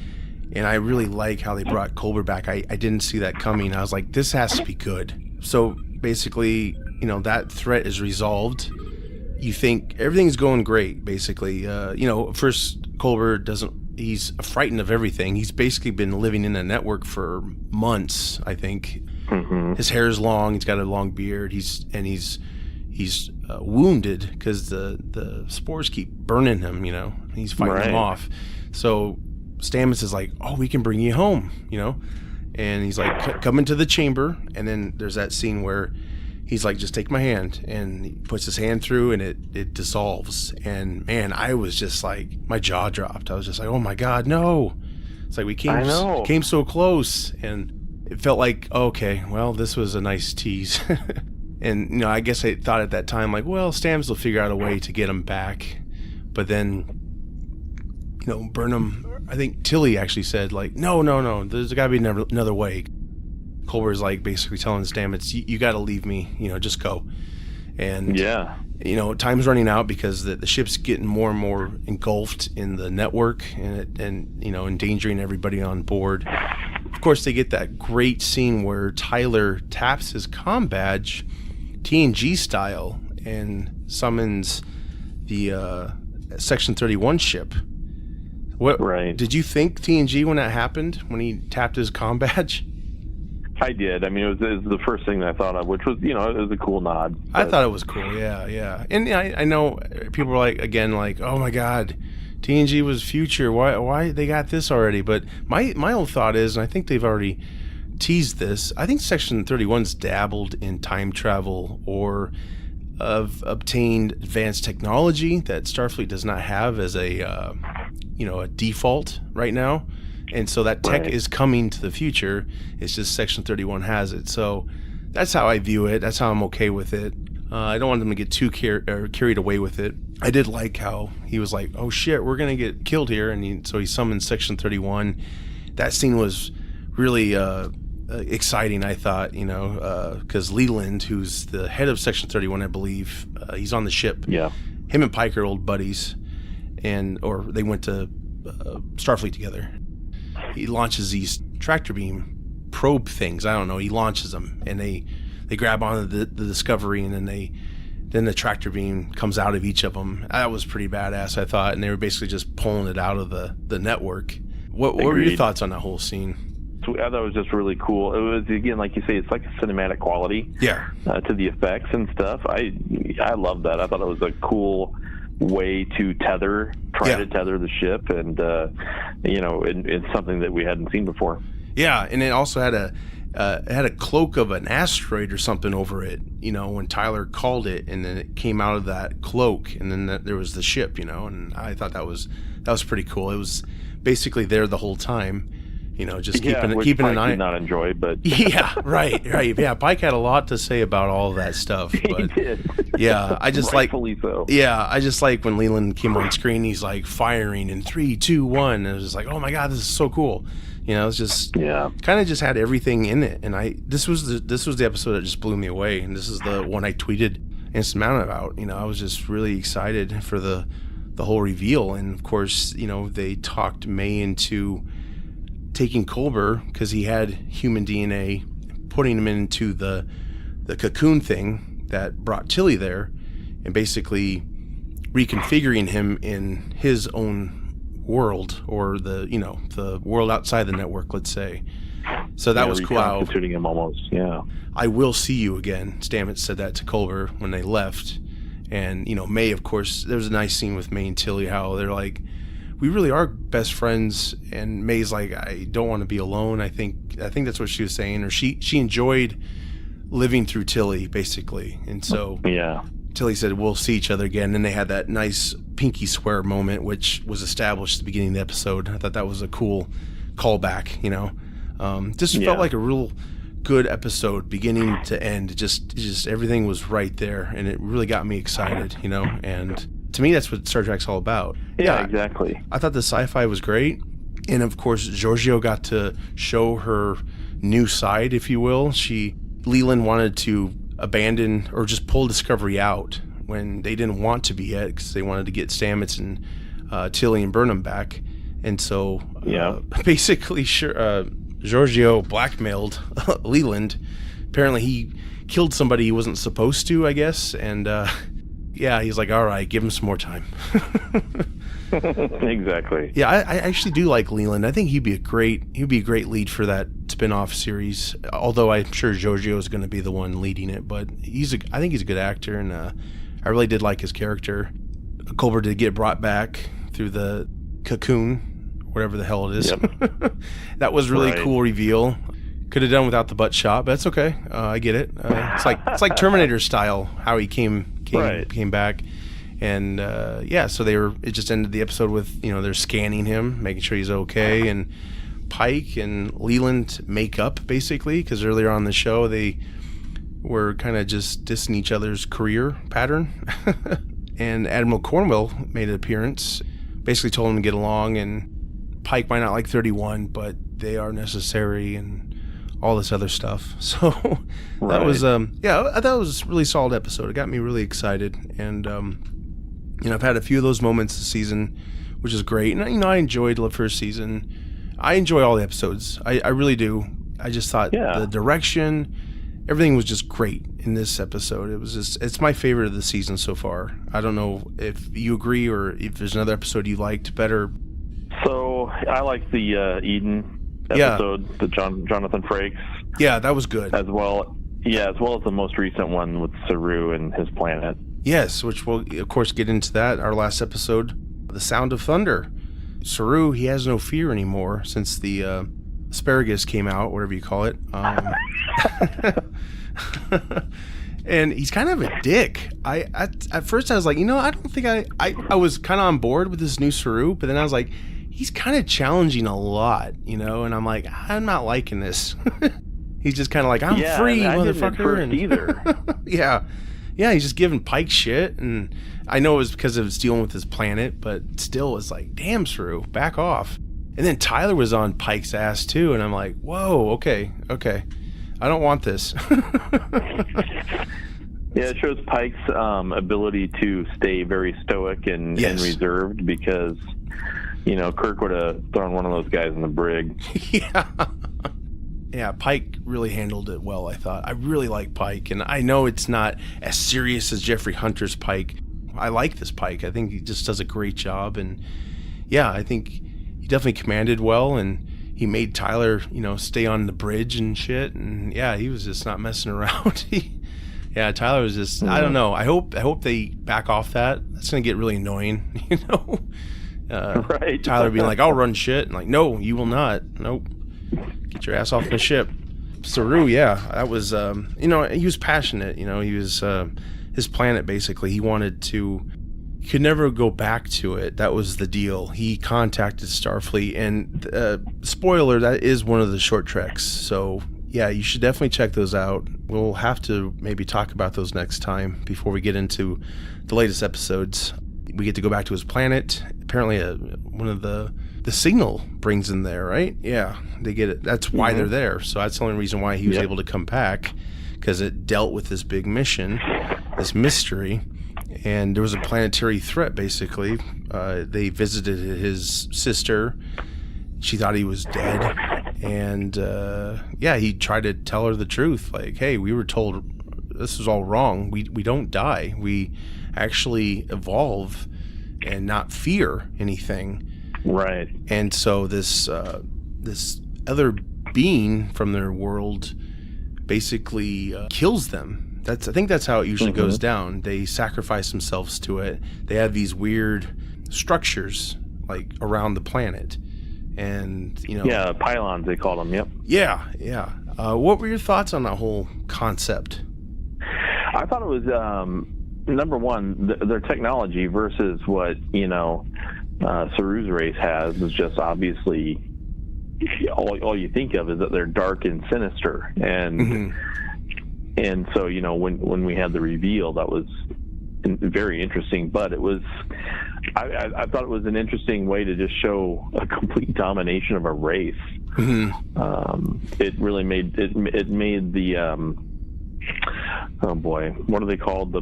And I really like how they brought Culber back. I didn't see that coming. I was like, this has to be good. So basically, that threat is resolved. You think everything's going great, basically. First, Culber he's frightened of everything. He's basically been living in a network for months, I think. Mm-hmm. His hair is long. He's got a long beard. He's wounded because the spores keep burning him, He's fighting them off. So Stamets is like, oh, we can bring you home, and he's like, come into the chamber. And then there's that scene where he's like, just take my hand, and he puts his hand through, and it dissolves. And man, I was just like, my jaw dropped. I was just like, oh my God, no. It's like we came so close, and it felt like, okay, well, this was a nice tease. And I guess I thought at that time, like, well, Stamets will figure out a way to get him back. But then Burnham, I think Tilly actually said, like, no, there's got to be another way. Culber's like basically telling Stamets, you got to leave me, just go. And time's running out because the ship's getting more and more engulfed in the network and endangering everybody on board. Of course, they get that great scene where Tyler taps his comm badge, TNG style, and summons the Section 31 ship. What did you think TNG when that happened, when he tapped his comm badge? I did. I mean, it was the first thing that I thought of, which was, it was a cool nod. I thought it was cool, yeah. And I know people were like, oh my God, TNG was future. Why they got this already? But my own thought is, and I think they've already teased this, I think Section 31's dabbled in time travel or have obtained advanced technology that Starfleet does not have as a default right now. And so that tech is coming to the future. It's just Section 31 has it. So that's how I view it. That's how I'm okay with it. I don't want them to get too carried away with it. I did like how he was like, oh shit, we're going to get killed here. And so he summoned Section 31. That scene was really exciting, I thought, because Leland, who's the head of Section 31, I believe, he's on the ship. Yeah. Him and Pike are old buddies, or they went to Starfleet together. He launches these tractor beam probe things. I don't know. He launches them, and they grab onto the Discovery, and then then the tractor beam comes out of each of them. That was pretty badass, I thought, and they were basically just pulling it out of the network. What were your thoughts on that whole scene? I thought it was just really cool. It was, again, like you say, it's like a cinematic quality to the effects and stuff. I love that. I thought it was a cool way to try to tether the ship, and it's something that we hadn't seen before. Yeah, and it also had a cloak of an asteroid or something over it, when Tyler called it, and then it came out of that cloak, and then there was the ship, and I thought that was pretty cool. It was basically there the whole time, just keeping an eye. Did not enjoy, but yeah, right. Yeah, Pike had a lot to say about all of that stuff. But, he did. Yeah, I just Rightfully so. Yeah, I just like when Leland came on screen. He's like firing in 3, 2, 1. And it was just like, oh my god, this is so cool. It's just kind of just had everything in it. And this was the episode that just blew me away. And this is the one I tweeted Instant Mount about. I was just really excited for the whole reveal. And of course, they talked May into taking Culber because he had human DNA, putting him into the cocoon thing that brought Tilly there, and basically reconfiguring him in his own world, or the world outside the network, let's say. So that was cool. Reconstituting him almost. Yeah. I will see you again. Stamets said that to Culber when they left, and May, of course. There was a nice scene with May and Tilly, how they're like, we really are best friends, and May's like, I don't want to be alone. I think that's what she was saying, or she enjoyed living through Tilly, basically. And so Tilly said, we'll see each other again. And they had that nice pinky swear moment, which was established at the beginning of the episode. I thought that was a cool callback, just felt like a real good episode, beginning to end. Just everything was right there, and it really got me excited, and to me, that's what Star Trek's all about. Yeah, exactly. I thought the sci-fi was great. And of course, Giorgio got to show her new side, if you will. Leland wanted to abandon or just pull Discovery out when they didn't want to be yet, because they wanted to get Stamets and Tilly and Burnham back. And so basically, Giorgio blackmailed Leland. Apparently, he killed somebody he wasn't supposed to, I guess. And he's like, all right, give him some more time. Exactly. Yeah, I actually do like Leland. I think he'd be a great lead for that spin-off series. Although I'm sure Giorgio is going to be the one leading it, but I think he's a good actor, and I really did like his character. Culber did get brought back through the cocoon, whatever the hell it is. Yep. That was really cool reveal. Could have done without the butt shot, but that's okay. I get it. It's like Terminator style, how he came back. And so it just ended the episode with, they're scanning him, making sure he's okay, and Pike and Leland make up, basically, because earlier on the show they were kind of just dissing each other's career pattern. And Admiral Cornwell made an appearance, basically told him to get along, and Pike might not like 31, but they are necessary, and all this other stuff. So that was I thought it was a really solid episode. It got me really excited, and I've had a few of those moments this season, which is great. And I enjoyed the first season. I enjoy all the episodes. I really do. I just thought the direction, everything was just great in this episode. It's my favorite of the season so far. I don't know if you agree, or if there's another episode you liked better. So I like the Eden episode, the Jonathan Frakes. Yeah, that was good. As well as the most recent one with Saru and his planet. Yes, which we'll, of course, get into that. Our last episode, The Sound of Thunder. Saru, he has no fear anymore since the asparagus came out, whatever you call it. And he's kind of a dick. At first I was like, I don't think I was kind of on board with this new Saru, but then I was like, he's kind of challenging a lot, and I'm like, I'm not liking this. He's just kind of like, I'm free, motherfucker. And either. Yeah, he's just giving Pike shit, and I know it was because it was dealing with his planet, but still, it's like, damn, Saru, back off. And then Tyler was on Pike's ass too, and I'm like, whoa, okay, I don't want this. Yeah, it shows Pike's ability to stay very stoic and reserved, because Kirk would have thrown one of those guys in the brig. Yeah. Yeah, Pike really handled it well, I thought. I really like Pike, and I know it's not as serious as Jeffrey Hunter's Pike. I like this Pike. I think he just does a great job, and yeah, I think he definitely commanded well, and he made Tyler, stay on the bridge and shit, and yeah, he was just not messing around. Yeah, Tyler was just, I don't know. I hope they back off that. That's going to get really annoying, Right. Tyler being like, I'll run shit, and like, no, you will not. Nope. Get your ass off the ship. Saru, yeah, that was, he was passionate, he was, his planet, basically, he could never go back to it. That was the deal. He contacted Starfleet, and spoiler, that is one of the short treks. So yeah, you should definitely check those out. We'll have to maybe talk about those next time before we get into the latest episodes. We get to go back to his planet. Apparently one of the signal brings in there, right? Yeah, they get it. That's why they're there. So that's the only reason why he was able to come back, because it dealt with this big mission, this mystery. And there was a planetary threat, basically. They visited his sister. She thought he was dead. And, he tried to tell her the truth. Like, hey, we were told this is all wrong. We don't die. We actually evolve and not fear anything. Right. And so this other being from their world basically kills them. I think that's how it usually goes down. They sacrifice themselves to it. They have these weird structures like around the planet, and pylons they call them. Yep. Yeah. What were your thoughts on that whole concept? I thought it was number one, their technology versus what Saru's race has is just obviously all you think of is that they're dark and sinister, and and so when we had the reveal, that was very interesting. But it was I thought it was an interesting way to just show a complete domination of a race. It really made the oh boy, what are they called? The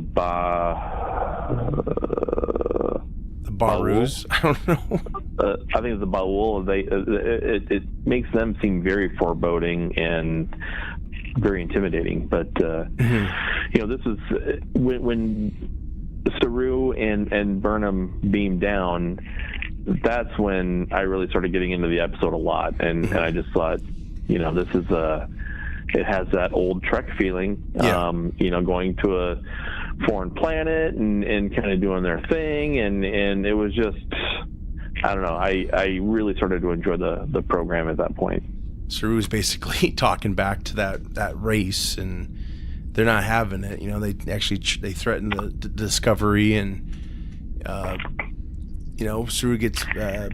Barus? I don't know. I think it's the Baul. It makes them seem very foreboding and very intimidating. But this is when Saru and Burnham beam down. That's when I really started getting into the episode a lot, and I just thought, this is it has that old Trek feeling. Going to a foreign planet and kind of doing their thing, and it was just, I don't know, I really started to enjoy the program at that point. Saru's basically talking back to that race, and they're not having it. They threaten the Discovery, and Saru gets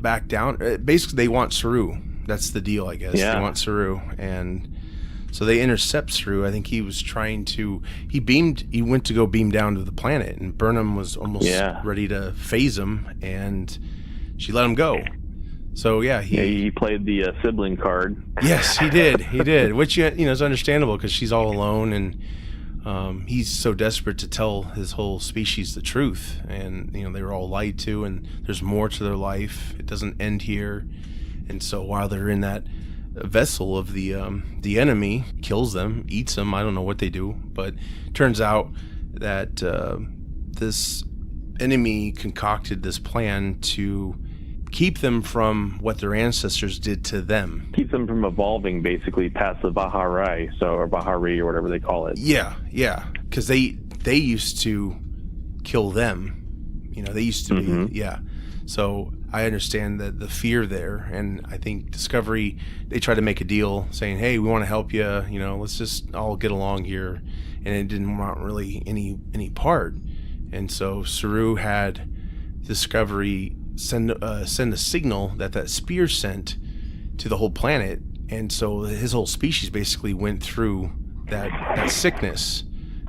back down. Basically, they want Saru. That's the deal, I guess. They want Saru, and so they intercept Saru. I think he was trying to. He went to go beam down to the planet, and Burnham was almost ready to phase him, and she let him go. So he played the sibling card. Yes, he did, which is understandable because she's all alone, and he's so desperate to tell his whole species the truth, and they were all lied to, and there's more to their life. It doesn't end here, and so while they're in that vessel of the enemy, kills them, eats them. I don't know what they do, but turns out that this enemy concocted this plan to keep them from what their ancestors did to them. Keep them from evolving, basically, past the Bahari, or Bahari, or whatever they call it. Yeah, because they used to kill them. They used to be, So I understand the fear there, and I think Discovery, they tried to make a deal saying, hey, we want to help you, let's just all get along here, and it didn't want really any part. And so Saru had Discovery send a signal that spear sent to the whole planet, and so his whole species basically went through that sickness,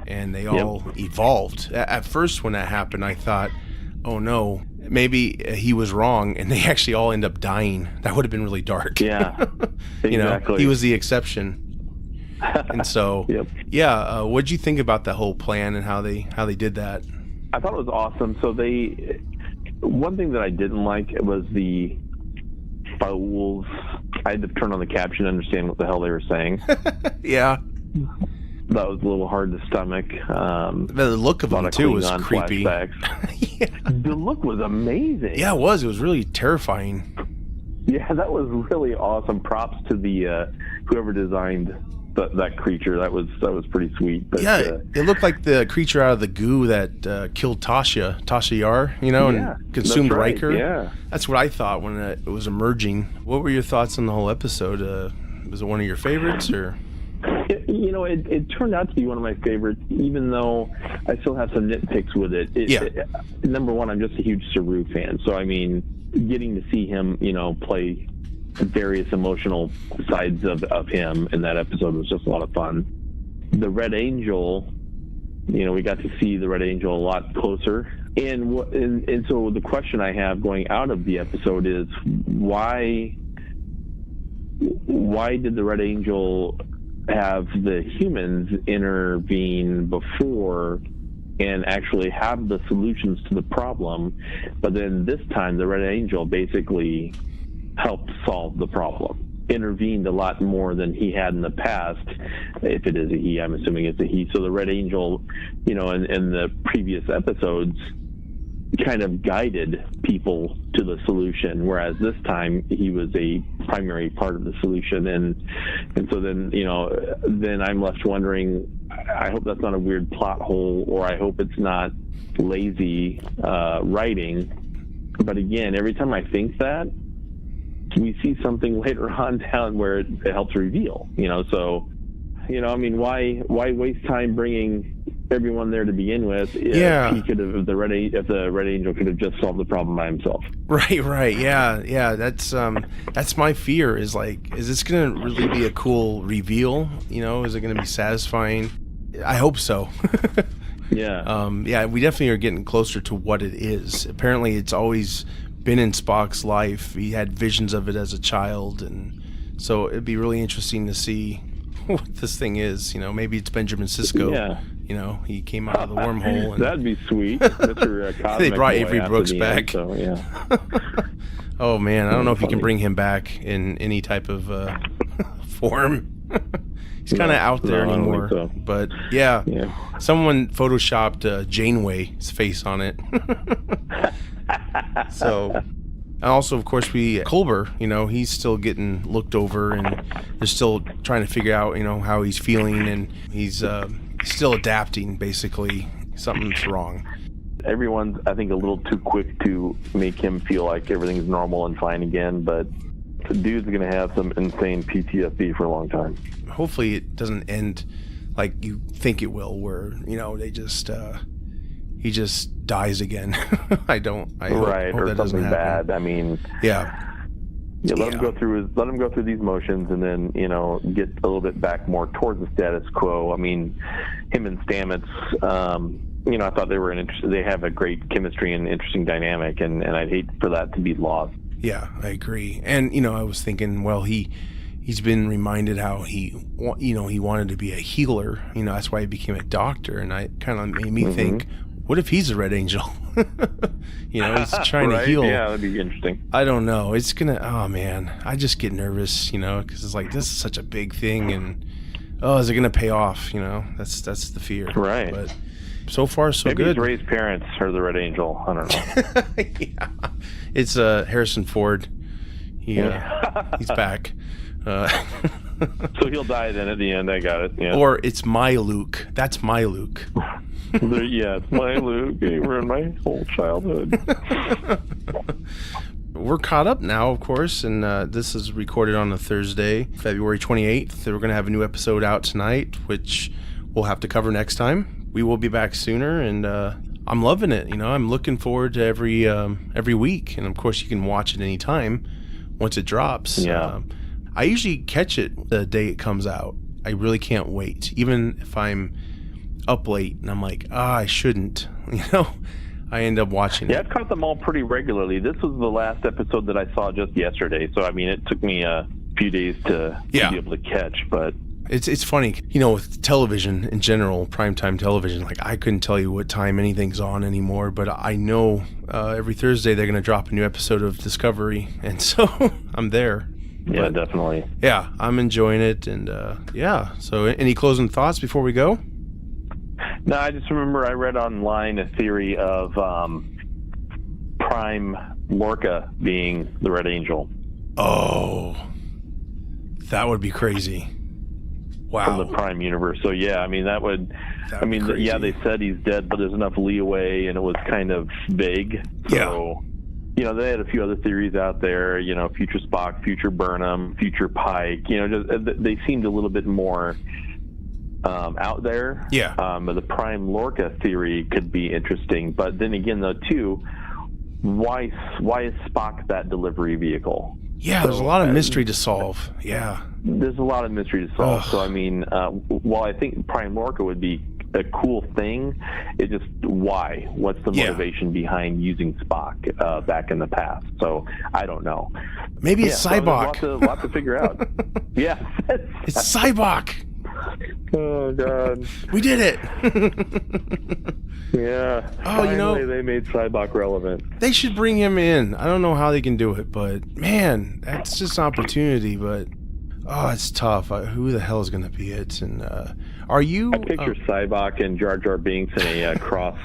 and they all evolved. At first when that happened, I thought, oh no, maybe he was wrong and they actually all end up dying. That would have been really dark. Yeah, exactly. He was the exception. And so what'd you think about the whole plan and how they did that? I thought it was awesome. So one thing that I didn't like was the Baul's I had to turn on the caption to understand what the hell they were saying. Yeah. That was a little hard to stomach. The look of them, too, was creepy. Yeah. The look was amazing. Yeah, it was. It was really terrifying. Yeah, that was really awesome. Props to the whoever designed that creature. That was pretty sweet. But, yeah, it looked like the creature out of the goo that killed Tasha Yar, and consumed Riker. Yeah, that's what I thought when it was emerging. What were your thoughts on the whole episode? Was it one of your favorites, or? It turned out to be one of my favorites, even though I still have some nitpicks with it. Number one, I'm just a huge Saru fan, so I mean, getting to see him, play various emotional sides of him in that episode was just a lot of fun. The Red Angel, we got to see the Red Angel a lot closer. And so the question I have going out of the episode is why did the Red Angel have the humans intervene before and actually have the solutions to the problem, but then this time the Red Angel basically helped solve the problem, intervened a lot more than he had in the past. If it is a he, I'm assuming it's a he. So the Red Angel, in the previous episodes, kind of guided people to the solution, whereas this time he was a primary part of the solution. And so then, then I'm left wondering, I hope that's not a weird plot hole, or I hope it's not lazy writing. But again, every time I think that, we see something later on down where it helps reveal, so, why waste time bringing everyone there to begin with if he could have, if the Red Angel could have just solved the problem by himself. Right. Yeah. That's my fear, is this going to really be a cool reveal? Is it going to be satisfying? I hope so. Yeah. We definitely are getting closer to what it is. Apparently it's always been in Spock's life. He had visions of it as a child, and so it'd be really interesting to see what this thing is. Maybe it's Benjamin Sisko. Yeah. He came out of the wormhole. And that'd be sweet. Mr. Cosmic they brought Boy Avery Brooks back. End, so, yeah. Oh man, I don't know if you can bring him back in any type of form. He's kind of out there anymore. So. But yeah, someone photoshopped Janeway's face on it. So, and also, of course, Culber, he's still getting looked over, and they're still trying to figure out, how he's feeling, and he's still adapting, basically. Something's wrong. Everyone's, I think, a little too quick to make him feel like everything's normal and fine again, but the dude's going to have some insane PTSD for a long time. Hopefully it doesn't end like you think it will, where, they just... he just dies again. I hope or that something happen. Bad. I mean, let him go through these motions, and then get a little bit back more towards the status quo. I mean, him and Stamets, I thought they have a great chemistry and interesting dynamic, and I'd hate for that to be lost. Yeah, I agree. And I was thinking, well, he's been reminded how he wanted to be a healer. That's why he became a doctor, and I kind of made me think, what if he's a Red Angel? He's trying to heal. Yeah, that'd be interesting. I don't know. It's gonna. Oh man, I just get nervous. Because it's like, this is such a big thing, and is it gonna pay off? That's the fear. Right. But so far, so Maybe good. Maybe his raised parents are the Red Angel. I don't know. Yeah, it's Harrison Ford. He's back. So he'll die then at the end. I got it. Yeah. Or it's my Luke. That's my Luke. It's my Luke. He ruined my whole childhood. We're caught up now, of course, and this is recorded on a Thursday, February 28th. We're going to have a new episode out tonight, which we'll have to cover next time. We will be back sooner, and I'm loving it. I'm looking forward to every week, and of course you can watch it anytime once it drops. Yeah. I usually catch it the day it comes out. I really can't wait, even if I'm up late and I'm like, I shouldn't. I end up watching it. Yeah, I've caught them all pretty regularly. This was the last episode that I saw just yesterday, so I mean, it took me a few days to be able to catch, but it's funny, with television in general, primetime television, like I couldn't tell you what time anything's on anymore, but I know every Thursday they're going to drop a new episode of Discovery, and so I'm there. Yeah, definitely. Yeah, I'm enjoying it, and yeah. So, any closing thoughts before we go? No, I just remember I read online a theory of Prime Lorca being the Red Angel. Oh, that would be crazy. Wow. From the Prime universe. So yeah, I mean that would be crazy. Yeah, they said he's dead, but there's enough leeway, and it was kind of vague. So, they had a few other theories out there. Future Spock, future Burnham, future Pike. They seemed a little bit more out there. Yeah. But the Prime Lorca theory could be interesting. But then again, though, too, why is Spock that delivery vehicle? Yeah, there's a lot of mystery to solve. Yeah. There's a lot of mystery to solve. So, I mean, while I think Prime Lorca would be a cool thing, it just, why? What's the motivation behind using Spock back in the past? So, I don't know. Maybe it's Cybok. So lot to figure out. Yeah. It's Cybok. Oh, God. We did it. Yeah. Oh, finally, they made Cybok relevant. They should bring him in. I don't know how they can do it, but man, that's just an opportunity. But it's tough. Who the hell is going to be it? And are you? I picture Cybok and Jar Jar Binks in a cross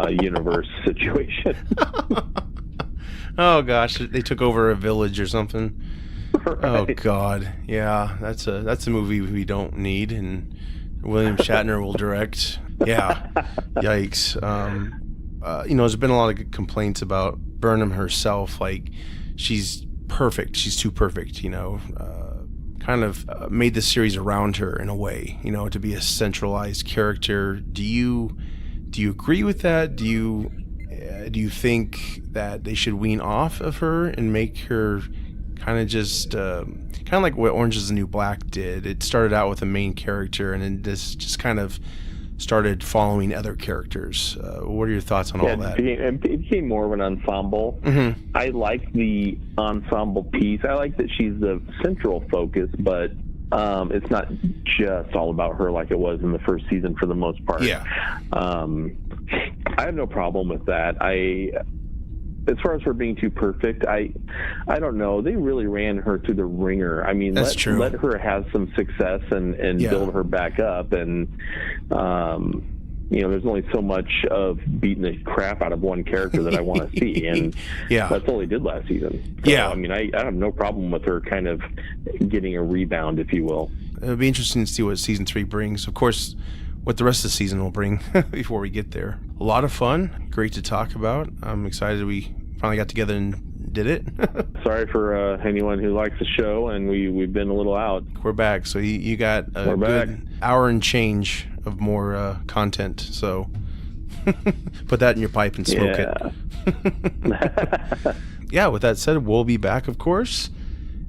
universe situation. Oh gosh, they took over a village or something. Right. Oh God, yeah, that's a movie we don't need, and William Shatner will direct. Yeah, yikes. There's been a lot of complaints about Burnham herself. Like, she's perfect. She's too perfect. Kind of made the series around her in a way. To be a centralized character. Do you agree with that? Do you think that they should wean off of her and make her kind of just kind of like what Orange Is the New Black did? It started out with a main character, and then this just kind of started following other characters. What are your thoughts on all that? It became more of an ensemble. Mm-hmm. I like the ensemble piece. I like that she's the central focus, but it's not just all about her like it was in the first season for the most part. Yeah. I have no problem with that. As far as her being too perfect, I don't know. They really ran her through the ringer. I mean, That's true. Let her have some success and build her back up. And, there's only so much of beating the crap out of one character that I want to see. And that's all they did last season. So, I mean, I have no problem with her kind of getting a rebound, if you will. It'll be interesting to see what season 3 brings. Of course, what the rest of the season will bring before we get there. A lot of fun, great to talk about. I'm excited we finally got together and did it. Sorry for anyone who likes the show, and we've been a little out. We're back, so you got a good hour and change of more content. So put that in your pipe and smoke it. Yeah, with that said, we'll be back, of course.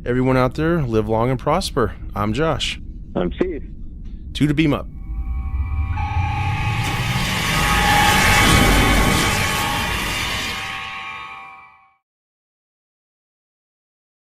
Everyone out there, live long and prosper. I'm Josh. I'm Steve. 2 to beam up.